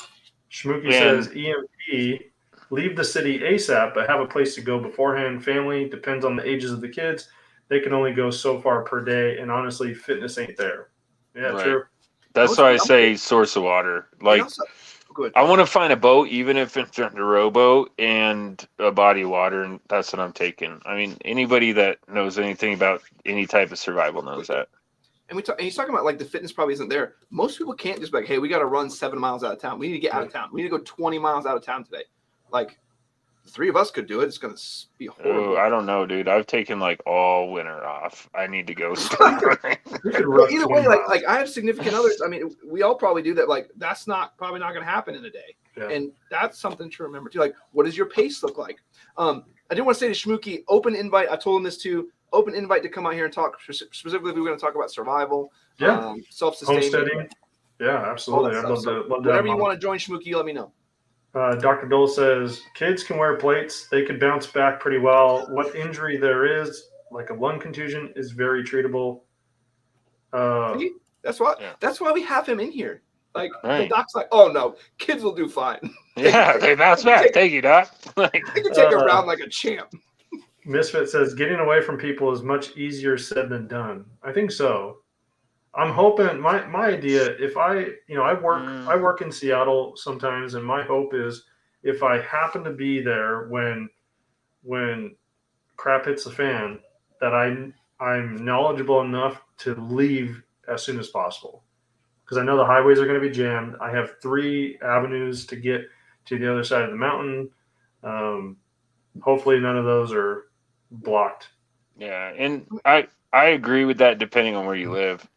Schmooky says, EMP, leave the city ASAP, but have a place to go beforehand. Family depends on the ages of the kids. They can only go so far per day, and honestly, fitness ain't there. Yeah, right. True. That's why I say source of water. Like, I want to find a boat, even if it's a rowboat, and a body of water, and that's what I'm taking. I mean, anybody that knows anything about any type of survival knows that. And he's talking about like the fitness probably isn't there. Most people can't just be like, hey, we got to run 7 miles out of town. We need to get out of town. We need to go 20 miles out of town today. Like, the three of us could do it. It's going to be horrible. Oh, I don't know, dude. I've taken like all winter off. I need to go start running. Well, either way, like I have significant others. I mean, we all probably do that. Like, that's probably not going to happen in a day. Yeah. And that's something to remember too. Like, what does your pace look like? I didn't want to say to Schmooky, open invite. I told him this too. Open invite to come out here and talk. Specifically, we were going to talk about survival, self-sustaining. Homesteading. Yeah, absolutely. I'd love to. Whenever you want to join Schmooky, let me know. Dr. Dole says, kids can wear plates. They could bounce back pretty well. What injury there is, like a lung contusion, is very treatable. See? That's why we have him in here. Like, the doc's like, oh, no, kids will do fine. Yeah, they bounce back. Thank you, doc. They can take a round like a champ. Misfit says, getting away from people is much easier said than done. I think so. I'm hoping my idea, if I work in Seattle sometimes, and my hope is if I happen to be there when crap hits the fan, that I'm knowledgeable enough to leave as soon as possible. Because I know the highways are going to be jammed. I have 3 avenues to get to the other side of the mountain. Hopefully none of those are blocked. Yeah, and I agree with that depending on where you live.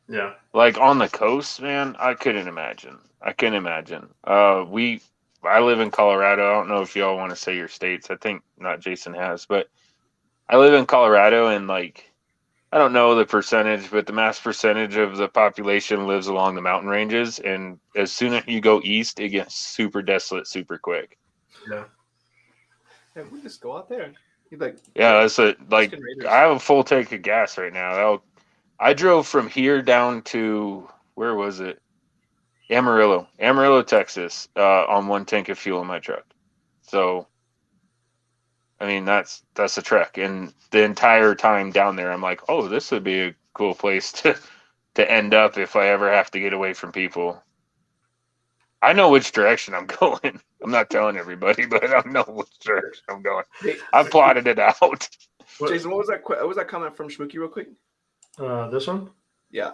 Yeah. Like on the coast, man, I couldn't imagine. I live in Colorado. I don't know if y'all want to say your states. I think not Jason has, but I live in Colorado, and like, I don't know the percentage, but the mass percentage of the population lives along the mountain ranges. And as soon as you go east, it gets super desolate, super quick. Yeah. Yeah, we just go out there. Like, yeah, that's I have a full tank of gas right now. I drove from here down to, where was it? Amarillo, Texas, on 1 tank of fuel in my truck. So I mean, that's a trek. And the entire time down there, I'm like, oh, this would be a cool place to end up if I ever have to get away from people. I know which direction I'm going. I'm not telling everybody, but I know which direction I'm going. Hey, I plotted it out. Jason, what was that comment from Schmooky real quick? This one? Yeah.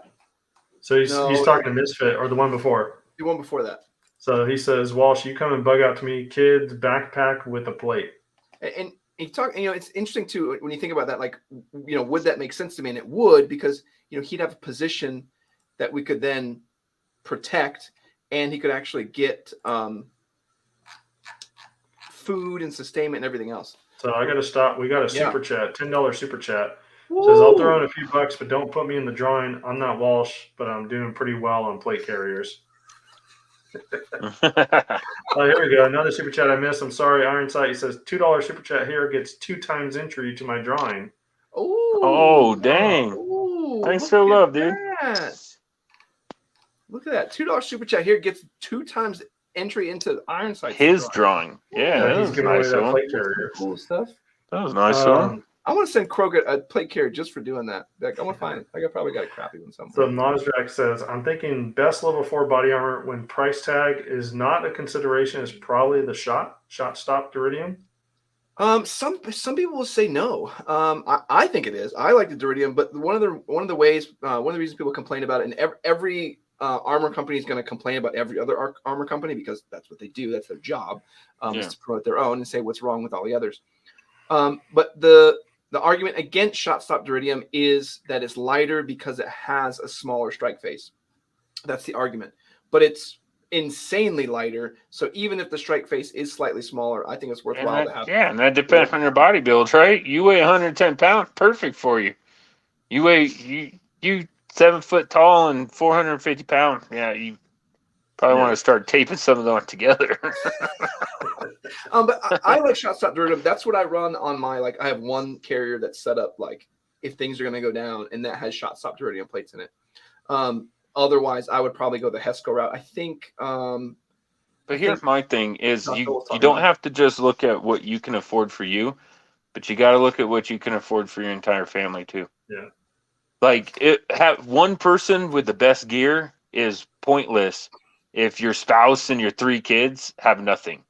So he's talking to Misfit or the one before. The one before that. So he says, Walsh, you come and bug out to me, kids, backpack with a plate. And he talked, it's interesting too when you think about that, like, would that make sense to me? And it would, because he'd have a position that we could then protect, and he could actually get food and sustainment and everything else. So I got to stop. We got a super chat, $10 super chat. Woo! Says, I'll throw in a few bucks, but don't put me in the drawing. I'm not Walsh, but I'm doing pretty well on plate carriers. Oh, here we go. Another super chat I missed. I'm sorry, Ironsight. He says, $2 super chat here gets 2 times entry to my drawing. Oh, dang. Ooh, thanks for the love, dude. Look at that. $2 super chat here gets 2 times entry into Ironsight. His drawing. Yeah, that was nice. That plate carrier. Cool stuff. That was nice one. I want to send Kroger a plate carrier just for doing that. Like, I want to find it. I probably got a crappy one somewhere. So Nosdrack says, I'm thinking best level 4 body armor when price tag is not a consideration is probably the shot stop Duridium. Some people will say no. I think it is. I like the Duridium, but one of the reasons people complain about it, and every armor company is going to complain about every other armor company because that's what they do. That's their job, is to promote their own and say what's wrong with all the others. But the argument against shot stop Duridium is that it's lighter because it has a smaller strike face. That's the argument. But it's insanely lighter. So even if the strike face is slightly smaller, I think it's worthwhile to have. Yeah, and that depends on your body build, right? You weigh 110 pounds, perfect for you. You weigh you 7 foot tall and 450 pounds. Yeah, you probably want to start taping some of them together. But I like shot stop Duridium. That's what I run on my, I have one carrier that's set up if things are going to go down, and that has shot stop Duridium plates in it. Otherwise, I would probably go the Hesco route. I think. But here's my thing: is you don't have to just look at what you can afford for you, but you got to look at what you can afford for your entire family too. Yeah. One person with the best gear is pointless if your spouse and your 3 kids have nothing.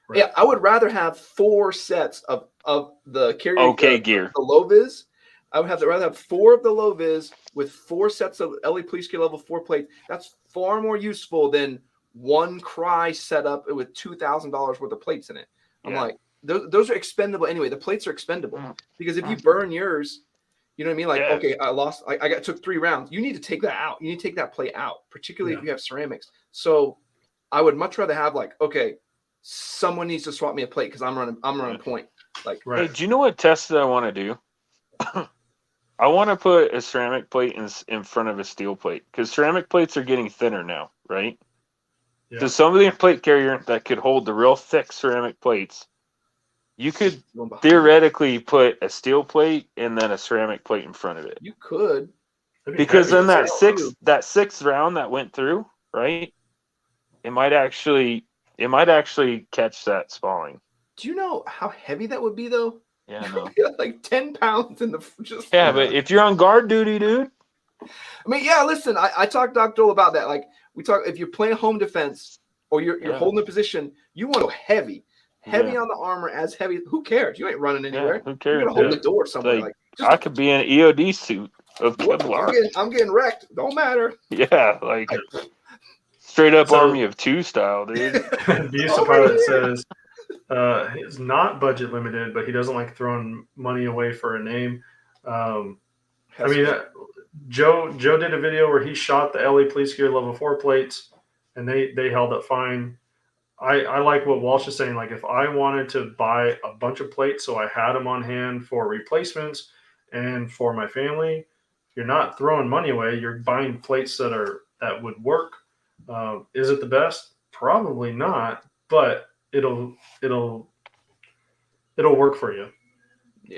Right. Yeah, I would rather have 4 sets of the carrier gear. The low vis. I would rather have 4 of the low vis with 4 sets of LE Police Gear level 4 plates. That's far more useful than one Cry setup with $2,000 worth of plates in it. I'm like, those are expendable anyway. The plates are expendable because if you burn yours, you know what I mean? Okay, I took 3 rounds. You need to take that out. You need to take that plate out, particularly if you have ceramics. So I would much rather have someone needs to swap me a plate because I'm running point. Hey, do you know what test that I want to do? I want to put a ceramic plate in front of a steel plate because ceramic plates are getting thinner now, right? Yeah. So somebody in a plate carrier that could hold the real thick ceramic plates, you could theoretically put a steel plate and then a ceramic plate in front of it. You could, because then that sixth round that went through, right? It might actually catch that spalling. Do you know how heavy that would be though? Yeah, I know. 10 pounds in the just. Yeah, but if you're on guard duty, dude. I mean, yeah. Listen, I talked to Doc Dole about that. We talk if you're playing home defense or you're holding a position, you want to go heavy on the armor, as heavy. Who cares? You ain't running anywhere. Who cares? You're gonna hold the door somewhere. I could be in an EOD suit of Kevlar. I'm getting wrecked. Don't matter. Yeah, straight up Army of 2 style, dude. Visa Pilot says. He's not budget limited, but he doesn't like throwing money away for a name. Joe did a video where he shot the LE Police Gear level 4 plates, and they held up fine. I like what Walsh is saying. If I wanted to buy a bunch of plates so I had them on hand for replacements and for my family, you're not throwing money away. You're buying plates that would work. Is it the best? Probably not, but it'll work for you,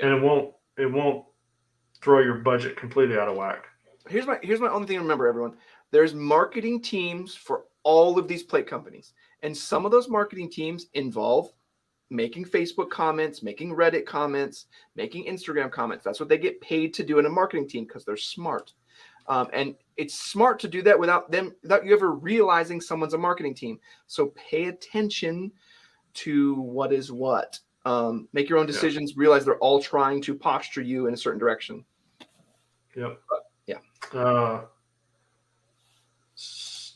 and it won't throw your budget completely out of whack. Here's my only thing to remember, everyone. There's marketing teams for all of these plate companies, and some of those marketing teams involve making Facebook comments, making Reddit comments, making Instagram comments. That's what they get paid to do in a marketing team because they're smart. And it's smart to do that without you ever realizing someone's a marketing team. So pay attention to what is what. Make your own decisions. Realize they're all trying to posture you in a certain direction. Yep. Yeah.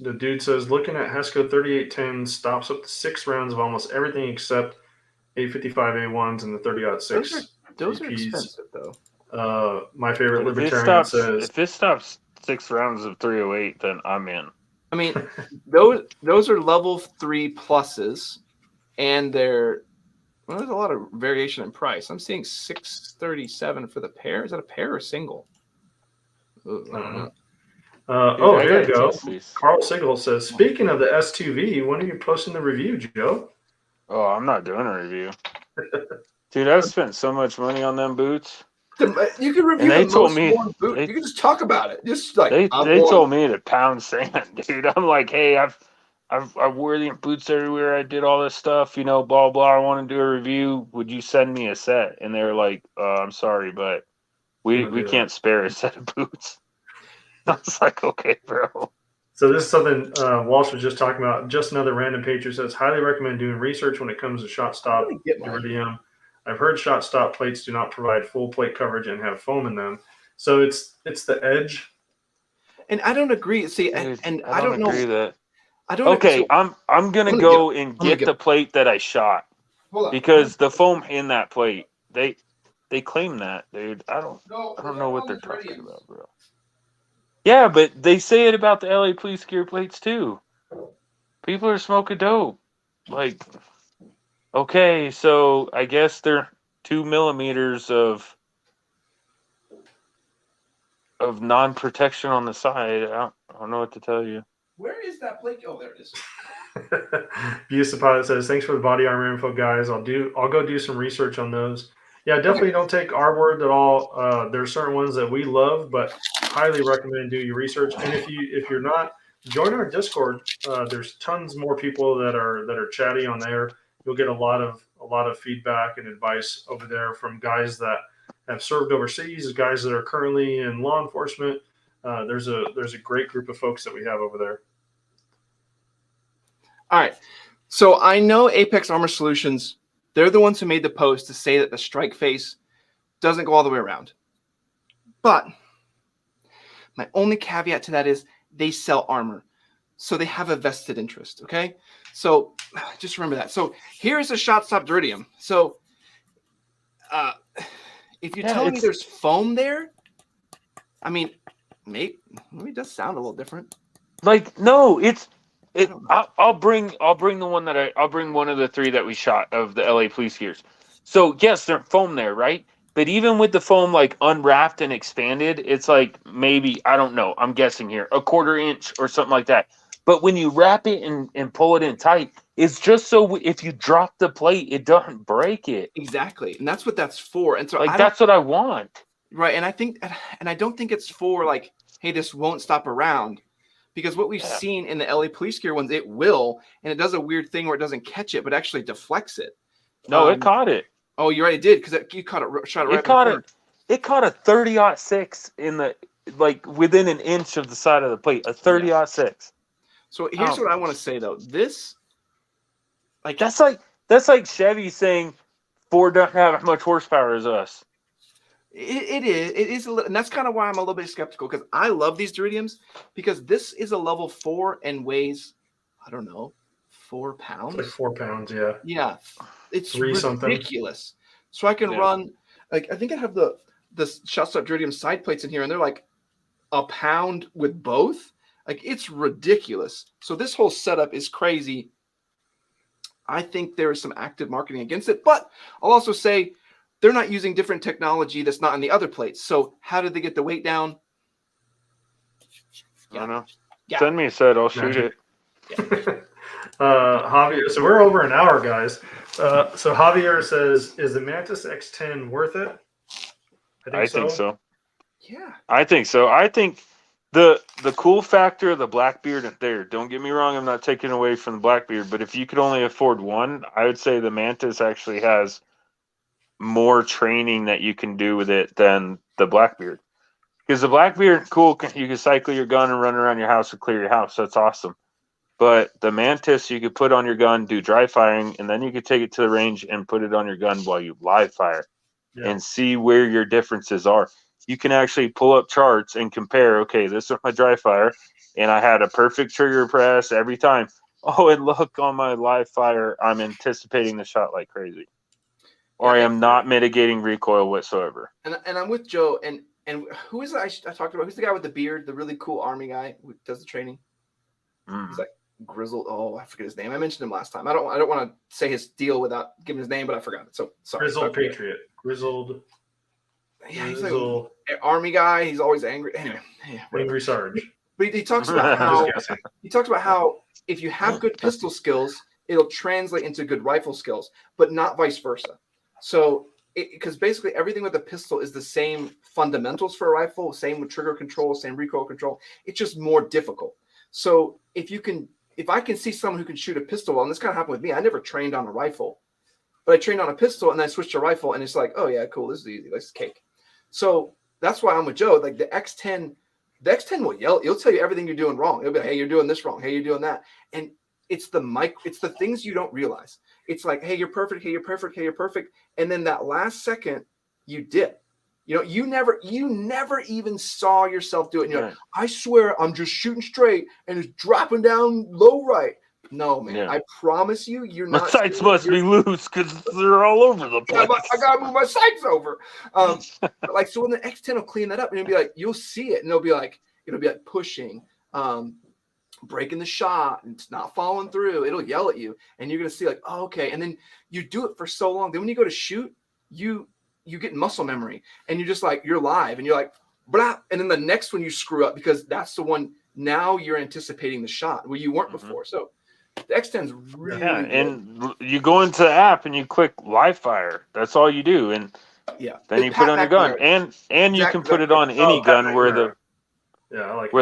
The dude says, looking at Hesco 3810 stops up to 6 rounds of almost everything except 855 A1s and the 30-06. Those are APs. expensive, though. My favorite libertarian says, if it stops 6 rounds of 308, then I'm in. I mean, those are level 3 pluses, and there's a lot of variation in price. I'm seeing $637 for the pair. Is that a pair or single? Ooh, I don't know. Here you go. Carl Sigel says, speaking of the S2V, when are you posting the review, Joe? Oh, I'm not doing a review. Dude, I've spent so much money on them boots. You can review they told me boot. You can just talk about it. Just like they told me to pound sand, dude. I'm like, hey, I wore the boots everywhere. I did all this stuff, blah blah. I want to do a review. Would you send me a set? And they're like, I'm sorry, but we can't spare a set of boots. I was like, okay, bro. So this is something Walsh was just talking about. Just another random pager says, highly recommend doing research when it comes to shot stop iridium. I've heard shot stop plates do not provide full plate coverage and have foam in them. So it's the edge. And I don't agree. See, Dude, and I don't agree that. I don't. Okay, so I'm gonna go and get the plate that I shot because the foam in that plate, they claim that, dude. I don't know what they're talking about, bro. Yeah, but they say it about the LA Police gear plates too. People are smoking dope. Like, okay, so I guess they're 2 millimeters of non-protection on the side. I don't know what to tell you. Where is that plate? Oh, there it is. Busa Pilot says, thanks for the body armor info, guys. I'll go do some research on those. Yeah, definitely don't take our word at all. There are certain ones that we love, but highly recommend do your research. And if you're not, join our Discord. There's tons more people that are chatty on there. You'll get a lot of feedback and advice over there from guys that have served overseas, guys that are currently in law enforcement. There's a great group of folks that we have over there. All right. So I know Apex Armor Solutions, they're the ones who made the post to say that the strike face doesn't go all the way around. But my only caveat to that is they sell armor. So they have a vested interest, okay? So just remember that. So here's a shot stop iridium. So if you're telling me there's foam there, I mean, maybe it does sound a little different. Like, no, I'll bring the one that I'll bring one of the 3 that we shot of the LA Police gears. So yes, there's foam there, right? But even with the foam like unwrapped and expanded, it's like maybe, I don't know, I'm guessing here, a 1/4 inch or something like that. But when you wrap it and pull it in tight, it's just so if you drop the plate, it doesn't break it. Exactly, and that's what that's for. And so like that's what I want, right? And I don't think it's for like, hey, this won't stop around. Because what we've seen in the LA Police gear ones, it will, and it does a weird thing where it doesn't catch it, but actually deflects it. No, it caught it. Oh, you already did because you caught it. Shot it right. It caught a 30-06 in the within an inch of the side of the plate. A 30-06. So here's what I want to say though. This, that's like Chevy saying Ford doesn't have as much horsepower as us. It is a little, and that's kind of why I'm a little bit skeptical because I love these iridiums because this is a level 4 and weighs, I don't know, 4 pounds. It's like 4 pounds, yeah. Yeah, it's 3 ridiculous. Something. So I can run I think I have the shot stop iridium side plates in here, and they're like a pound with both. Like it's ridiculous. So this whole setup is crazy. I think there is some active marketing against it, but I'll also say, they're not using different technology that's not on the other plates. So how did they get the weight down? I don't know. Yeah. Send me a set. I'll shoot it. Yeah. Javier, so we're over an hour, guys. So Javier says, is the Mantis X10 worth it? I think so. Yeah. I think so. I think The cool factor of the Blackbeard there, don't get me wrong, I'm not taking away from the Blackbeard, but if you could only afford one, I would say the Mantis actually has more training that you can do with it than the Blackbeard. Because the Blackbeard, cool, you can cycle your gun and run around your house and clear your house. That's awesome. But the Mantis, you could put on your gun, do dry firing, and then you could take it to the range and put it on your gun while you live fire and see where your differences are. You can actually pull up charts and compare, okay, this is my dry fire, and I had a perfect trigger press every time. Oh, and look, on my live fire, I'm anticipating the shot like crazy. Or I am not mitigating recoil whatsoever. And I'm with Joe, and who is it I talked about? Who's the guy with the beard, the really cool army guy who does the training? He's like grizzled. Oh, I forget his name. I mentioned him last time. I don't want to say his deal without giving his name, but I forgot it. So sorry. Grizzled Patriot. Grizzled. Yeah, he's like an army guy. He's always angry. Anyway, Angry Sarge. But he talks about how if you have good pistol skills, it'll translate into good rifle skills, but not vice versa. So, because basically everything with a pistol is the same fundamentals for a rifle, same with trigger control, same recoil control. It's just more difficult. So if I can see someone who can shoot a pistol well, and this kind of happened with me. I never trained on a rifle, but I trained on a pistol and then I switched to rifle, and it's like, oh yeah, cool, this is easy, this is cake. So that's why I'm with Joe. Like the X10 will yell. It'll tell you everything you're doing wrong. It'll be like, hey, you're doing this wrong. Hey, you're doing that. And it's the things you don't realize. It's like, hey, you're perfect. Hey, you're perfect. Hey, you're perfect. And then that last second, you dip. You know, you never even saw yourself do it. And you're like, I swear I'm just shooting straight and it's dropping down low right. No, man, I promise you, you're not. My sights must be loose because they're all over the place. I gotta move my sights over. Like, so when the X10 will clean that up, and it'll be like, you'll see it, and it'll be like pushing, breaking the shot, and it's not following through. It'll yell at you, and you're gonna see like, oh, okay. And then you do it for so long. Then when you go to shoot, you get muscle memory, and you're just like, you're live, and you're like, blah. And then the next one you screw up because that's the one. Now you're anticipating the shot where you weren't before. So the X10 is really good. And you go into the app and you click live fire. That's all you do, and then you put on your gun, and you can put it on any gun where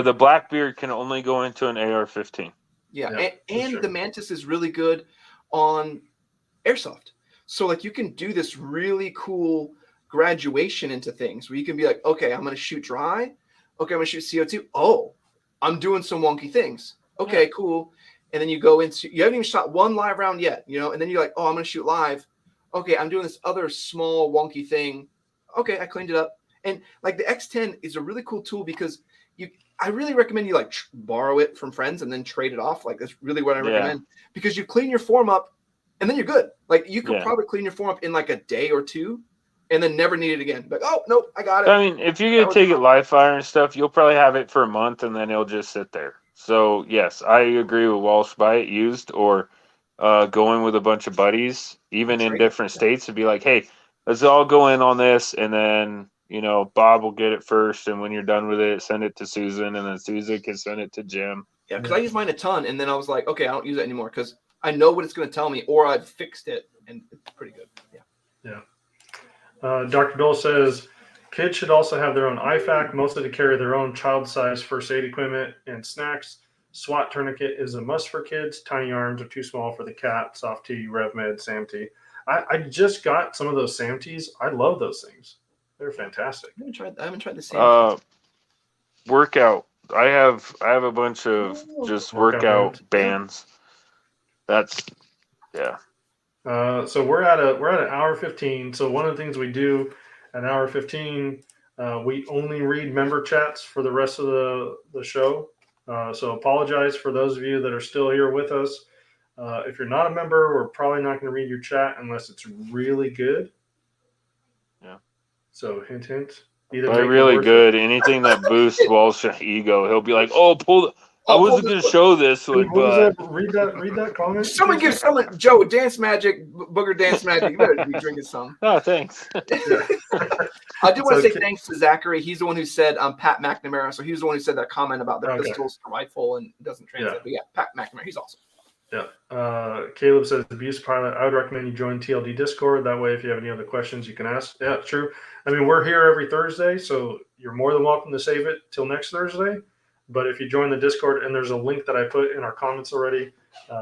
the Blackbeard can only go into an AR-15. Yeah, and the Mantis is really good on airsoft. So like you can do this really cool graduation into things where you can be like, okay, I'm going to shoot dry. Okay, I'm going to shoot CO2. Oh, I'm doing some wonky things. Okay, cool. And then you go into, you haven't even shot one live round yet, you know, and then you're like, oh, I'm going to shoot live. Okay, I'm doing this other small wonky thing. Okay, I cleaned it up. And like the X10 is a really cool tool because I really recommend you like borrow it from friends and then trade it off. Like that's really what I recommend because you clean your form up and then you're good. Like you could probably clean your form up in like a day or two and then never need it again. Like, oh, nope, I got it. I mean, if you get take it live fire and stuff, you'll probably have it for a month and then it'll just sit there. So, yes, I agree with Walsh. Buy it used or going with a bunch of buddies, even in different states, and be like, hey, let's all go in on this. And then, you know, Bob will get it first. And when you're done with it, send it to Susan. And then Susan can send it to Jim. Yeah, because I use mine a ton. And then I was like, okay, I don't use it anymore because I know what it's going to tell me or I've fixed it. And it's pretty good. Yeah. Dr. Dole says, kids should also have their own IFAC, mostly to carry their own child-sized first aid equipment and snacks. SWAT tourniquet is a must for kids. Tiny arms are too small for the cat. Soft T, RevMed, SAMT. I just got some of those SAMTs. I love those things. They're fantastic. I haven't tried the SAMT. Workout. I have a bunch of just workout bands. That's So we're at an hour 15. So one of the things we do at hour 15, we only read member chats for the rest of the show. So apologize for those of you that are still here with us. If you're not a member, we're probably not going to read your chat unless it's really good. Yeah. So hint, hint. By really good, anything that boosts Walsh's ego, he'll be like, "Oh, I wasn't going to show this one, but read that comment. Someone give someone Joe Dance Magic, Booger Dance Magic. You better be drinking some. Oh, thanks. I do want to say thanks to Zachary. He's the one who said Pat McNamara. So he was the one who said that comment about the pistols to rifle and it doesn't translate. But Pat McNamara, he's awesome. Yeah. Caleb says, Abuse Pilot, I would recommend you join TLD Discord. That way, if you have any other questions, you can ask. Yeah, true. I mean, we're here every Thursday, so you're more than welcome to save it till next Thursday. But if you join the Discord, and there's a link that I put in our comments already,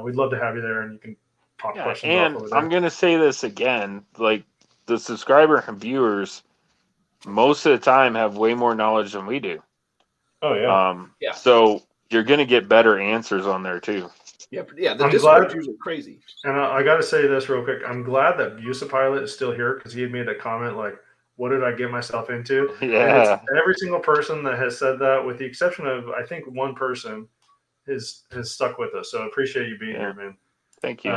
we'd love to have you there, and you can pop questions off And over there. I'm going to say this again, like the subscriber and viewers most of the time have way more knowledge than we do. Oh, yeah. Yeah. So you're going to get better answers on there too. Yeah. The I'm Discord glad- views are crazy. And I got to say this real quick. I'm glad that Busa Pilot is still here because he had made a comment like, what did I get myself into? Yeah. And every single person that has said that, with the exception of, I think, one person, has stuck with us. So I appreciate you being here, man. Thank you.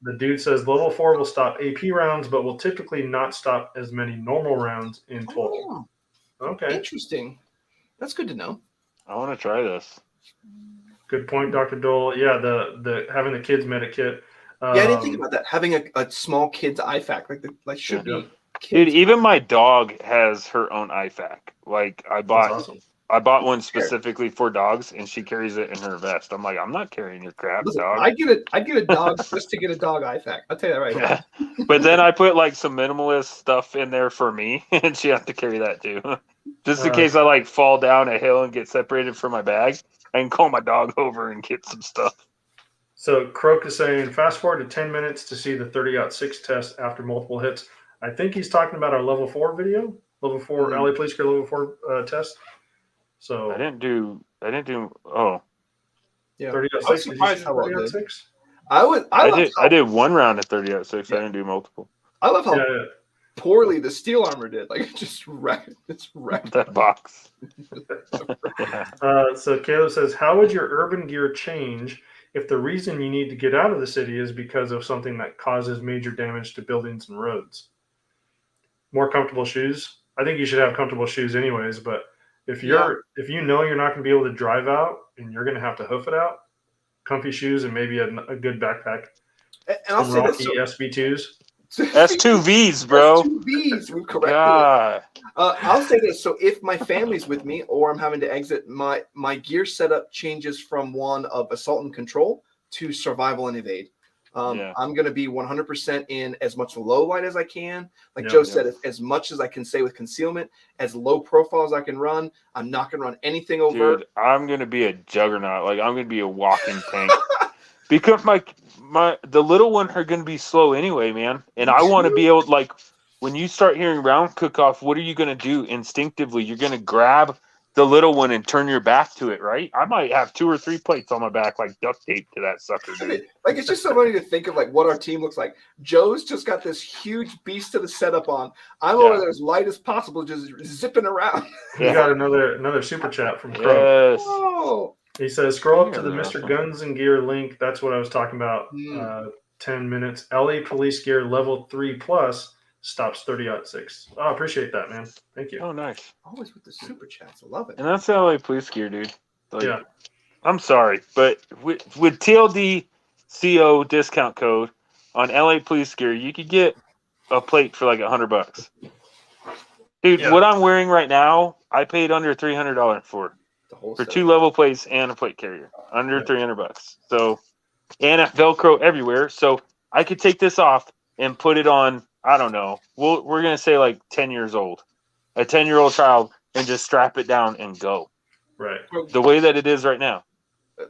The dude says level 4 will stop AP rounds, but will typically not stop as many normal rounds in total. Okay. Interesting. That's good to know. I want to try this. Good point, Dr. Dole. Yeah, the having the kids med kit. Yeah, I didn't think about that. Having a small kid's IFAC should be. Dude, even my dog has her own IFAC. Like I bought awesome. I bought one specifically for dogs, and she carries it in her vest. I'm like, I'm not carrying your crap, Listen, dog. I get a dog just to get a dog IFAC. I'll tell you that right now. But then I put like some minimalist stuff in there for me, and she has to carry that too, just in case I like fall down a hill and get separated from my bag. I can call my dog over and get some stuff. So Croak is saying, fast forward to 10 minutes to see the 30-06 test after multiple hits. I think he's talking about our level 4 video, level 4 LA Police Care level 4 test. So I didn't do. Oh, Yeah. 30-06. surprised how well it did. 30-06? I did one round at 30-06. Yeah. I didn't do multiple. I love how Yeah. poorly the steel armor did. Like, it just wrecked. It's wrecked. That box. So Caleb says, how would your urban gear change if the reason you need to get out of the city is because of something that causes major damage to buildings and roads? More comfortable shoes. I think you should have comfortable shoes anyways, but if you know you're not going to be able to drive out and you're going to have to hoof it out, comfy shoes and maybe a good backpack. And I'll say Rocky this. SB2s. S2Vs, bro. S2Vs. We've corrected it. God. I'll say this. So if my family's with me or I'm having to exit, my gear setup changes from one of assault and control to survival and evade. I'm going to be 100% in as much low light as I can. Like Joe said, as much as I can say with concealment, as low profile as I can run. I'm not going to run anything overt. Dude, I'm going to be a juggernaut. Like, I'm going to be a walking tank. Because the little one are going to be slow anyway, man. And I want to be able, like, when you start hearing round cook off, what are you going to do instinctively? You're going to grab the little one and turn your back to it, right? I might have 2 or 3 plates on my back, like duct tape to that sucker, dude. I mean, like, it's just so funny to think of like what our team looks like. Joe's just got this huge beast of the setup on. I'm over there as light as possible, just zipping around. We got another super chat from Crow. Yes. Oh. He says, scroll up to the Mr. Guns and Gear link. That's what I was talking about. 10 minutes. LA Police Gear level 3 plus stops 30-06. Oh, I appreciate that, man. Thank you. Oh, nice. Always with the super chats. I love it. And that's LA Police Gear, dude. Like, Yeah. I'm sorry, but with TLD CO discount code on LA Police Gear, you could get a plate for like $100. Dude, what I'm wearing right now, I paid under $300 for setup. 2 level plates and a plate carrier, under $300. So, and a Velcro everywhere. So I could take this off and put it on. I don't know. We're gonna say like 10 years old, a 10-year-old child, and just strap it down and go. Right. The way that it is right now.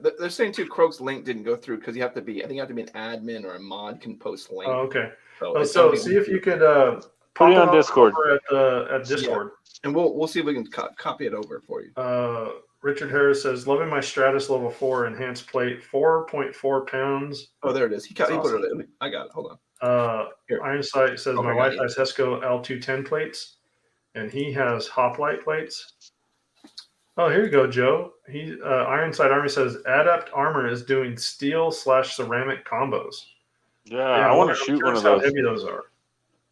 They're saying too, Croak's link didn't go through because you have to be an admin or a mod can post link. Oh, okay. So see if you could put it on Discord. At Discord. And we'll see if we can copy it over for you. Richard Harris says, loving my Stratus level 4 enhanced plate, 4.4 pounds. Oh, there it is. He put awesome. it in. I got it. Hold on. Ironside says, my wife has Hesco L210 plates, and he has Hoplite plates. Oh, here you go, Joe. Ironside Army says, Adept Armor is doing steel/ceramic combos. Yeah, I want to shoot one of those. How heavy those are.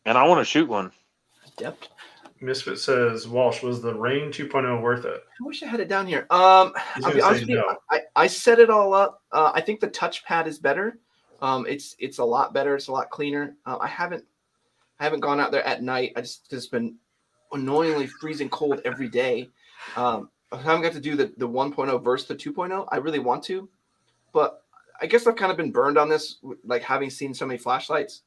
And I want to shoot one. Yep. Misfit says, Walsh, was the Rain 2.0 worth it? I wish I had it down here. I'll be honest with you, I set it all up. I think the touchpad is better. It's a lot better. It's a lot cleaner. I haven't gone out there at night. I just been annoyingly freezing cold every day. I haven't got to do the 1.0 versus the 2.0. I really want to, but I guess I've kind of been burned on this, like having seen so many flashlights.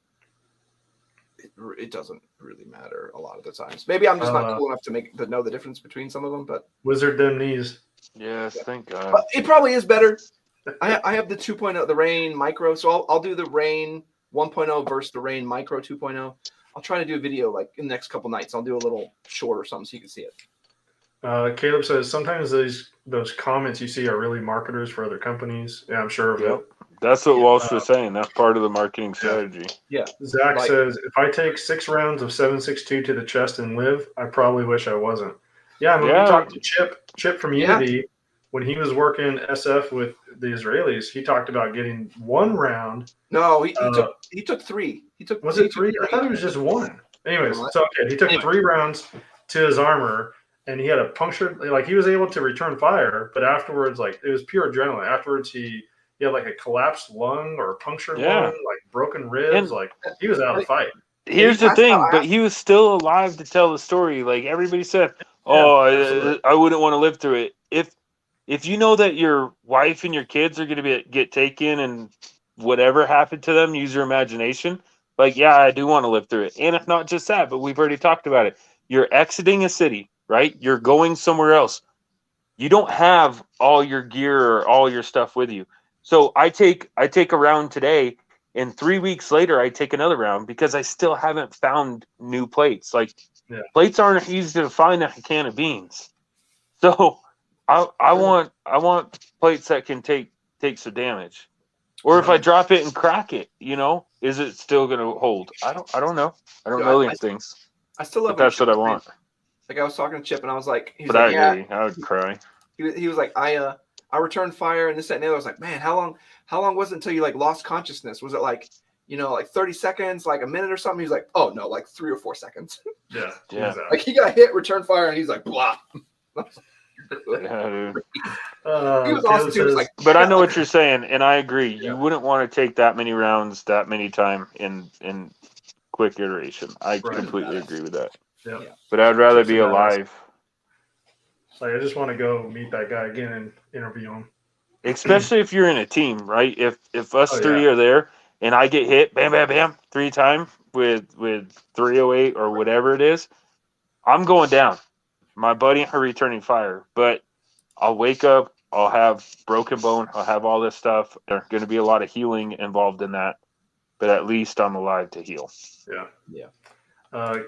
It doesn't really matter a lot of the times. Maybe I'm just not cool enough to know the difference between some of them. But Wizard them knees. Yes, thank God. But it probably is better. I have the 2.0, the Rain Micro, so I'll do the Rain 1.0 versus the Rain Micro 2.0. I'll try to do a video like in the next couple nights. I'll do a little short or something so you can see it. Caleb says sometimes those comments you see are really marketers for other companies. Yeah, I'm sure of it. That's what Walsh was saying. That's part of the marketing strategy. Yeah. Zach says, if I take 6 rounds of 7.62 to the chest and live, I probably wish I wasn't. Yeah, I mean, we talked to Chip from Unity when he was working SF with the Israelis. He talked about getting 1 round. No, he took 3. Was it 3? I thought it was just 1. Anyways, so okay, he took 3 rounds to his armor. And he had a punctured, like he was able to return fire, but afterwards, like it was pure adrenaline. Afterwards, he had like a collapsed lung or a punctured lung, like broken ribs. And, like he was out of the fight. Here's the thing, but he was still alive to tell the story. Like everybody said, I wouldn't want to live through it. If you know that your wife and your kids are going to get taken and whatever happened to them, use your imagination. Like, yeah, I do want to live through it. And if not just that, but we've already talked about it. You're exiting a city. Right? You're going somewhere else. You don't have all your gear or all your stuff with you. So I take a round today, and 3 weeks later I take another round because I still haven't found new plates. Like plates aren't easy to find like a can of beans. So I want plates that can take some damage. Or if I drop it and crack it, is it still gonna hold? I don't know. I don't know these things. I still love that's what I want. Like I was talking to Chip and I was like, I agree. I would cry. He was like, I returned fire and this, that, and the other. I was like, man, how long was it until you like lost consciousness? Was it like, like 30 seconds, like a minute or something? He was like, oh no, like 3 or 4 seconds. Yeah. Exactly. Like he got hit, returned fire, and he's like, blah. Yeah, dude. He was awesome too. Like, but I know what you're saying, and I agree. You wouldn't want to take that many rounds, that many time in quick iteration. I completely agree with that. Yeah. But I'd rather be alive. Like I just want to go meet that guy again and interview him. Especially if you're in a team, right? If us 3 are there and I get hit, bam, bam, bam, 3 times with 308 or whatever it is, I'm going down. My buddy are returning fire, but I'll wake up. I'll have broken bone. I'll have all this stuff. There's going to be a lot of healing involved in that, but at least I'm alive to heal. Yeah.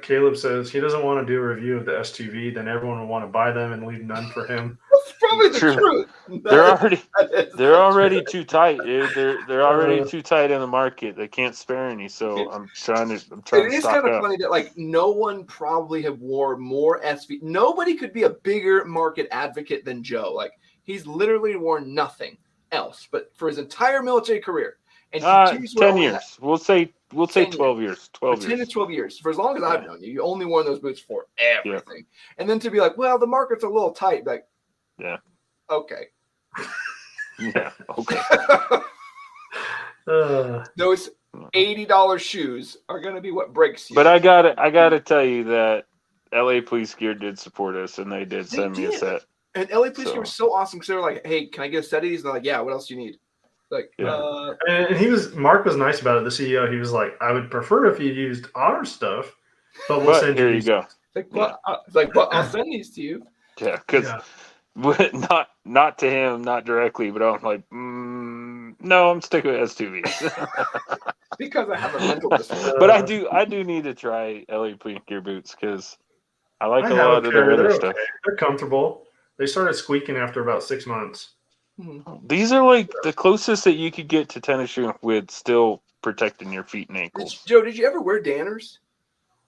Caleb says he doesn't want to do a review of the S2V, then everyone will want to buy them and leave none for him. That's probably the truth. They're already too tight, dude. They're already too tight in the market. They can't spare any, so I'm trying to It is kind of funny that like no one probably have wore more SV. Nobody could be a bigger market advocate than Joe. Like he's literally worn nothing else, but for his entire military career. And 10 years. We'll say 12 years. 12 10 to 12 years. For as long as I've known you, you only worn those boots for everything. And then to be like, well, the market's a little tight. Like, okay. Yeah. Okay. Those $80 shoes are going to be what breaks you. But I gotta tell you that LA Police Gear did support us, and they did send me a set. And LA Police Gear was so awesome because they were like, hey, can I get a set of these? And they're like, yeah, what else do you need? Like, and Mark was nice about it. The CEO, he was like, I would prefer if you used our stuff, but we'll send here you go. But I'll send these to you. Yeah, because not to him, not directly, but I'm like, no, I'm sticking with S2Vs. Because I have a mental disorder. But I do need to try LA Police Gear boots because I like a lot of their other stuff. They're comfortable. They started squeaking after about 6 months. These are like the closest that you could get to tennis shoe with still protecting your feet and ankles. Joe, did you ever wear Danners?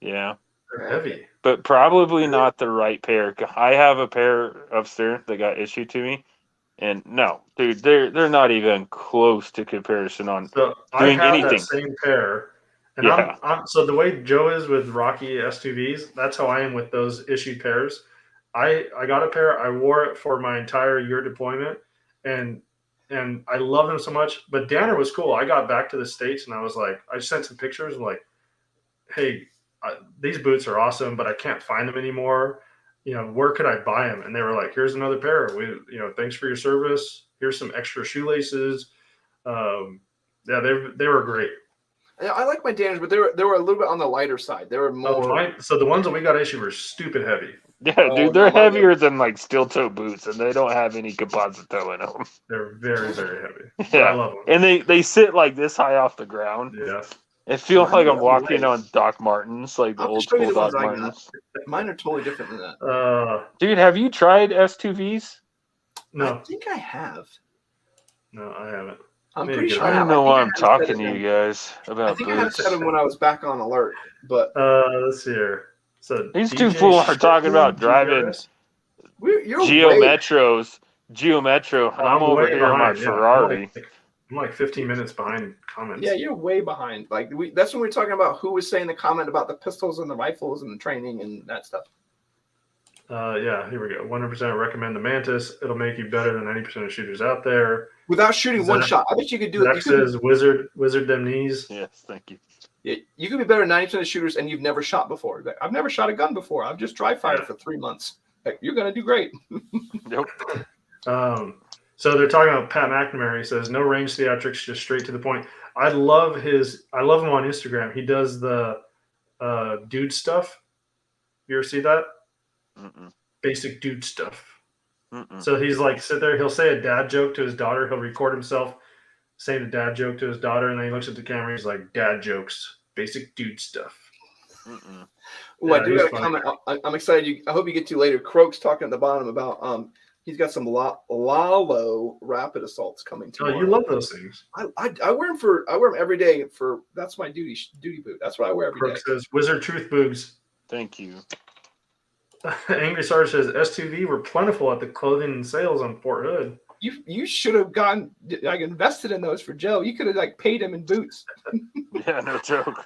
Yeah. They're heavy. But probably not the right pair. I have a pair upstairs that got issued to me. And no, dude, they're not even close to comparison on doing anything. That same pair. And I'm so the way Joe is with Rocky S2Vs, that's how I am with those issued pairs. I got a pair. I wore it for my entire year deployment. And I love them so much. But Danner was cool. I got back to the States and I was like, I sent some pictures and like, hey, these boots are awesome, but I can't find them anymore. Where could I buy them? And they were like, here's another pair. Thanks for your service. Here's some extra shoelaces. They were great. I like my Danners, but they were a little bit on the lighter side. They were more. So the ones that we got issued were stupid heavy. Yeah, Oh, dude, they're no, my heavier than like steel toe boots, and they don't have any composite toe in them. They're very, very heavy. But Yeah, I love them. and they sit like this high off the ground. Yeah. It feels Mine like are I'm walking light. on Doc Martens, like the I'll old just show you school the ones Doc I got. Martens. Mine are totally different than that. Dude, have you tried S2Vs? No, I think I have. no, I haven't. I'm Maybe pretty get sure I I don't have. know I think why I I'm had talking set to it you guys I about think I had boots. set them when I was back on alert, but Let's see here. So These DJ two fools are talking about Shipman, driving GRS? you're Geo way. Metro, and Oh, I'm over way here in my behind. Yeah, Ferrari. I'm like 15 minutes behind comments. Yeah, you're way behind. Like that's when we were talking about who was saying the comment about the pistols and the rifles and the training and that stuff. Yeah, here we go. 100% recommend the Mantis. It'll make you better than 90% of shooters out there. Without shooting one Zach- shot. I bet you could do it. Zach says wizard them knees. Yes, thank you. You could be better than 90% of shooters and you've never shot before. Like, I've never shot a gun before. I've just dry fired for 3 months. Like, you're gonna do great. Nope. So they're talking about Pat McNamara. He says no range theatrics, just straight to the point. I love him on Instagram. He does the dude stuff. You ever see that? Mm-mm. Basic dude stuff. Mm-mm. So he's like, sit there. He'll say a dad joke to his daughter. He'll record himself saying a dad joke to his daughter, and then he looks at the camera. He's like, dad jokes, basic dude stuff. Mm-mm. Oh, I do he's got a funny. comment. I'm excited. I hope you get to later. Croak's talking at the bottom about he's got some Lalo rapid assaults coming Oh, tomorrow. you love those things. I wear them every day that's my duty boot. That's what I wear every day. Brooke says, Wizard Truth Boogs. Thank you. Angry Sarge says, S2V were plentiful at the clothing and sales on Fort Hood. You should have gone like invested in those for Joe. You could have like paid him in boots. Yeah, no joke.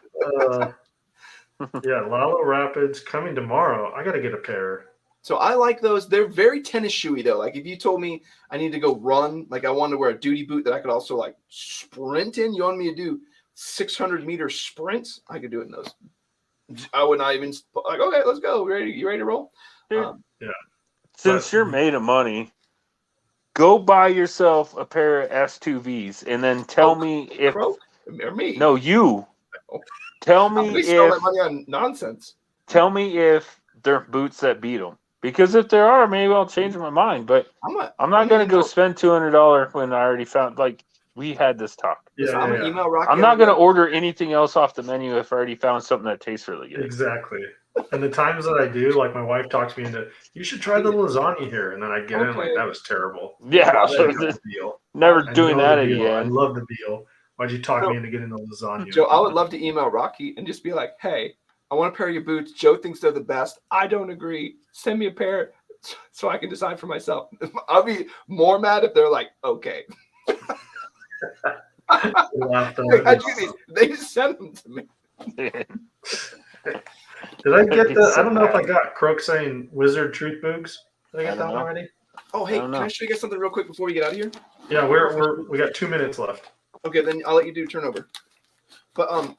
Yeah, Lalo Rapids coming tomorrow. I got to get a pair. So I like those. They're very tennis shoey though. Like if you told me I need to go run, like I wanted to wear a duty boot that I could also like sprint in. You want me to do 600-meter sprints? I could do it in those. I would not even like. Okay, let's go. You ready to roll? Yeah. Yeah. Since you're made of money, go buy yourself a pair of S2Vs and then tell me if Croak or me. no, you tell I'm me wasting all if that money on nonsense. tell me if they're boots that beat them. Because if there are, maybe I'll change my mind. But I'm not going to go spend $200 when I already found like we had this talk. Yeah, I'm gonna email Rocky. I'm not going to order anything else off the menu if I already found something that tastes really good. Exactly. And the times that I do, like my wife talks me into, you should try the lasagna here, and then I get in like that was terrible. Yeah, I know the deal. never I doing know that the deal. I again. love the deal. Why'd you talk me into getting the lasagna? Joe, I would love to email Rocky and just be like, "Hey, I want a pair of your boots. Joe thinks they're the best. I don't agree. Send me a pair so I can decide for myself." I'll be more mad if they're like, "Okay." I do these. They just send them to me. Did I get the? I don't know if I got Croak saying Wizard Truth Boogs. Did I get that one already? Oh, hey, can I show you guys something real quick before we get out of here? Yeah, we got 2 minutes left. Okay, then I'll let you do turnover. But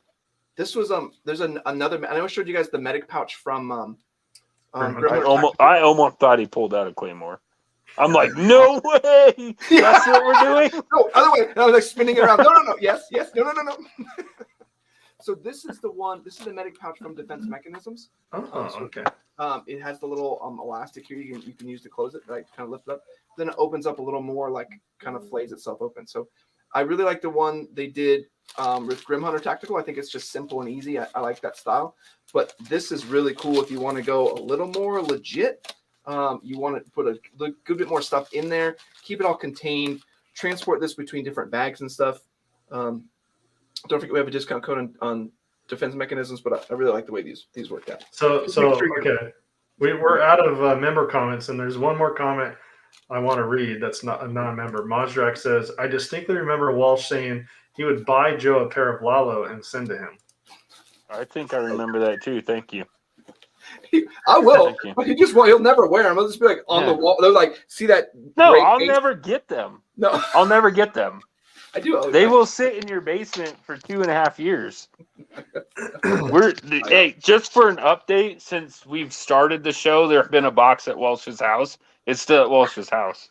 this was there's another. I know I showed you guys the medic pouch from I almost thought he pulled out a Claymore. I'm like, no way. That's what we're doing. No, other way. I was like spinning it around. No. Yes. No. So this is the one. This is the medic pouch from Defense Mechanisms. Oh, okay. It has the little elastic here. You can use to close it, like kind of lift it up. Then it opens up a little more, like kind of flays itself open. So I really like the one they did with Grim Hunter Tactical. I think it's just simple and easy. I like that style. But this is really cool if you want to go a little more legit. You want to put a good bit more stuff in there. Keep it all contained. Transport this between different bags and stuff. Don't forget we have a discount code on Defense Mechanisms, but I really like the way these work out. So okay, we're out of member comments, and there's one more comment I want to read. That's not a non-member. Mozdrak says, "I distinctly remember Walsh saying he would buy Joe a pair of Lalo and send to him." I think I remember that too. Thank you. I will, but he'll never wear them. I'll just be like on the wall. They're like, see that? No, I'll never get them. No, I'll never get them. I do. They will sit in your basement for 2.5 years. Hey, just for an update, since we've started the show, there have been a box at Walsh's house. It's still at Walsh's house.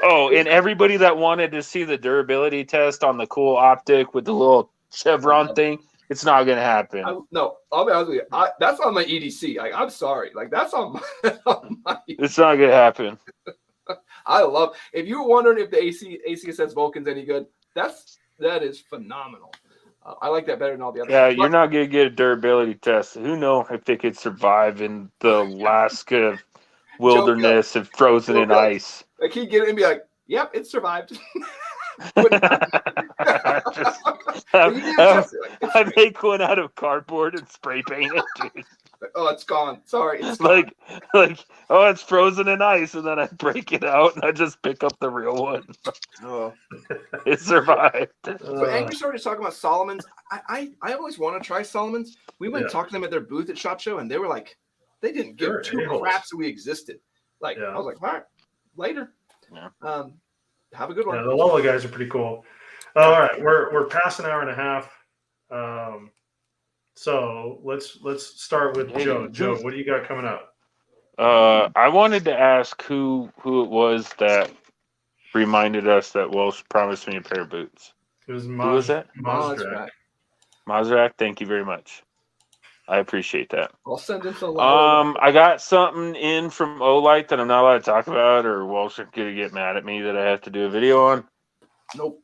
Oh, and everybody that wanted to see the durability test on the cool optic with the little chevron thing, It's not gonna happen. No, I'll be honest with you. That's on my EDC. Like, I'm sorry. Like, that's on my It's not gonna happen. I love. If you were wondering if the ACSS Vulcan's any good, that is phenomenal. I like that better than all the other. Yeah, ones. you're not gonna get a durability test. Who knows if they could survive in the Alaska wilderness and frozen in ice? Like, he'd get it and be like, "Yep, it survived." I make one out of cardboard and spray paint it, dude. Oh, it's gone. Sorry, it's gone. Like, oh, it's frozen in ice, and then I break it out and I just pick up the real one. Oh, it survived. But Angry started talking about Solomon's. I always want to try Solomon's. We went and talked to them at their booth at SHOT Show, and they were like, they didn't give two craps that we existed. Like, I was like, all right, later. Yeah. Have a good one. Yeah, the Lola guys are pretty cool. All right, we're past an hour and a half. So let's start with Joe. Joe, what do you got coming up? I wanted to ask who it was that reminded us that Welsh promised me a pair of boots. It was who was that? Mazrak. Mazrak, thank you very much. I appreciate that. I'll send him some. I got something in from Olight that I'm not allowed to talk about, or Welsh are gonna get mad at me that I have to do a video on. Nope.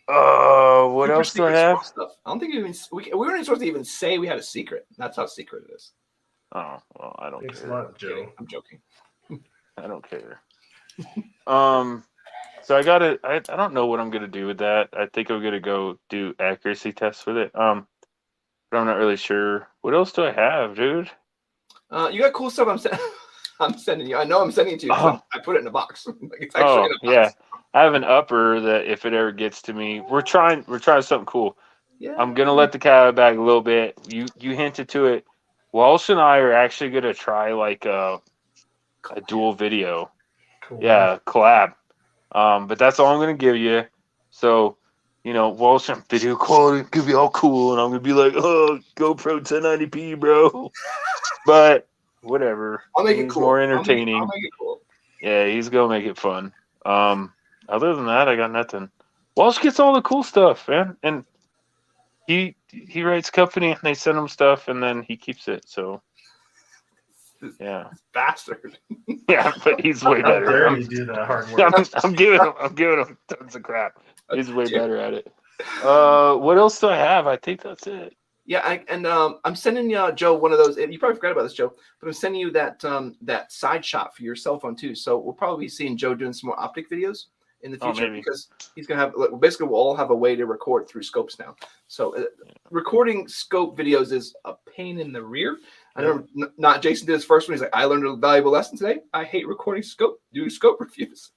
What else do I have? Stuff. I don't think we weren't even supposed to even say we had a secret. That's how secret it is. Oh well, I don't Thanks care. a lot, Joe. I'm joking. I don't care. So I don't know what I'm gonna do with that. I think I'm gonna go do accuracy tests with it. But I'm not really sure. What else do I have, dude? You got cool stuff. I'm sending you. I know I'm sending it to you. I put it in a box. Like, it's actually in a box. Yeah. I have an upper that if it ever gets to me, we're trying something cool. Yeah. I'm gonna let the cat out of the bag a little bit. You hinted to it. Walsh and I are actually gonna try like a dual video. Cool. Yeah, collab. But that's all I'm gonna give you. So, Walsh and video quality could be all cool, and I'm gonna be like, oh, GoPro 1090p, bro. But whatever. I'll make it cool. More entertaining. I'll make it cool. Yeah, he's gonna make it fun. Other than that, I got nothing. Walsh gets all the cool stuff, man, and he writes company, and they send him stuff, and then he keeps it. So, yeah, bastard. Yeah, but he's way better. How dare you do that hard work? I'm giving him tons of crap. He's way better at it. What else do I have? I think that's it. Yeah, I'm sending you, Joe, one of those. You probably forgot about this, Joe, but I'm sending you that side shot for your cell phone too. So we'll probably be seeing Joe doing some more optic videos in the future because he's gonna have basically we'll all have a way to record through scopes now. So recording scope videos is a pain in the rear. I know not Jason did his first one. He's like, I learned a valuable lesson today. I hate recording doing scope reviews.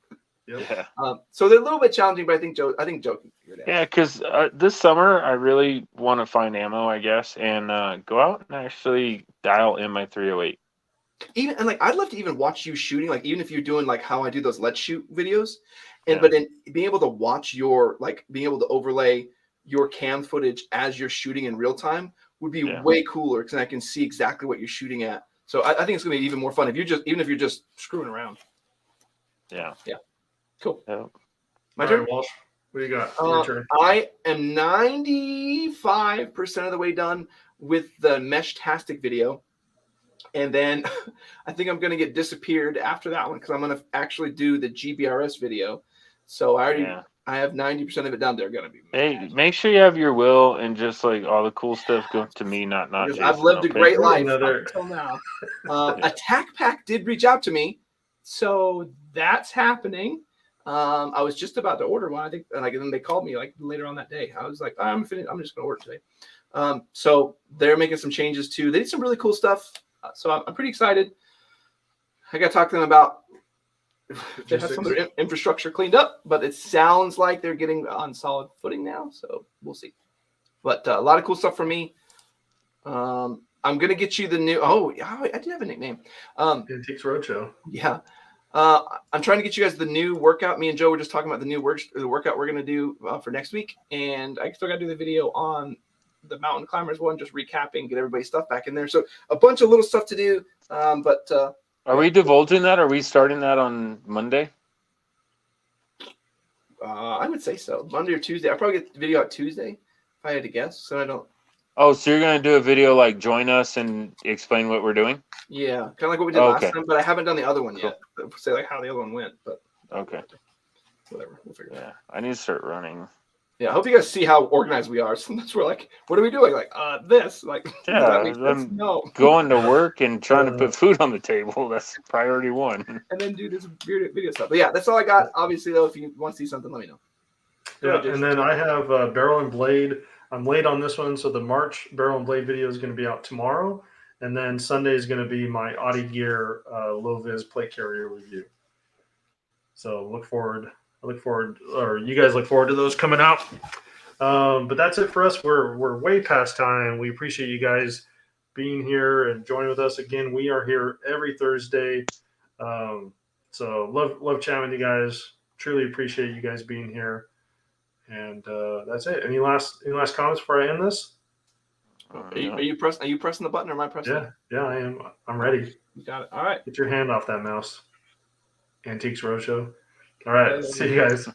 Yeah. So they're a little bit challenging, but I think Joe can figure it out. Yeah, because this summer I really want to find ammo, I guess, and go out and actually dial in my 308. And like I'd love to even watch you shooting, like even if you're doing like how I do those let's shoot videos, but then being able to watch being able to overlay your cam footage as you're shooting in real time would be way cooler because I can see exactly what you're shooting at. So I think it's gonna be even more fun if you're just screwing around. Yeah. Yeah. Cool. Yeah. My turn. Right, Walsh, what do you got? Your turn. I am 95% of the way done with the Mesh-tastic video. And then I think I'm going to get disappeared after that one because I'm going to actually do the GBRS video. So I have 90% of it done. They're going to be. Hey, make sure you have your will and just like all the cool stuff go to me, not Jason. I've lived a great life until now. Attack Pack did reach out to me. So that's happening. I was just about to order one, I think, and then they called me like later on that day. I was like, I'm just going to order today. So they're making some changes too. They did some really cool stuff. So I'm pretty excited. I got to talk to them about they have some of their infrastructure cleaned up, but it sounds like they're getting on solid footing now. So we'll see. But a lot of cool stuff for me. I'm going to get you the new. Oh, I do have a nickname. Antiques Roadshow. Yeah. I'm trying to get you guys the new workout. Me and Joe were just talking about the new workout we're going to do for next week. And I still got to do the video on the mountain climbers one, just recapping, get everybody's stuff back in there. So a bunch of little stuff to do. But are we divulging that? Are we starting that on Monday? I would say so. Monday or Tuesday. I'll probably get the video out Tuesday if I had to guess. So I don't. Oh, so you're gonna do a video like join us and explain what we're doing? Yeah, kind of like what we did last time, but I haven't done the other one yet. Say like how the other one went, but okay, whatever, we'll figure it out. Yeah, I need to start running. Yeah, I hope you guys see how organized we are. Sometimes we're like, what are we doing? Like, this, like, Yeah, does that make sense? I'm No. going to work and trying to put food on the table. That's priority one. And then do this weird video stuff. But yeah, that's all I got. Obviously, though, if you want to see something, let me know. Yeah, and then I have Barrel and Blade. I'm late on this one, so the March Barrel and Blade video is going to be out tomorrow, and then Sunday is going to be my Audi Gear low vis plate carrier review. So look forward, or you guys look forward to those coming out. But that's it for us. We're way past time. We appreciate you guys being here and joining with us again. We are here every Thursday. So love chatting with you guys. Truly appreciate you guys being here. And that's it. Any last comments before I end this? Are you pressing the button or am I pressing? Yeah, I am. I'm ready. You got it. All right. Get your hand off that mouse. Antiques Roadshow. All right. See you guys.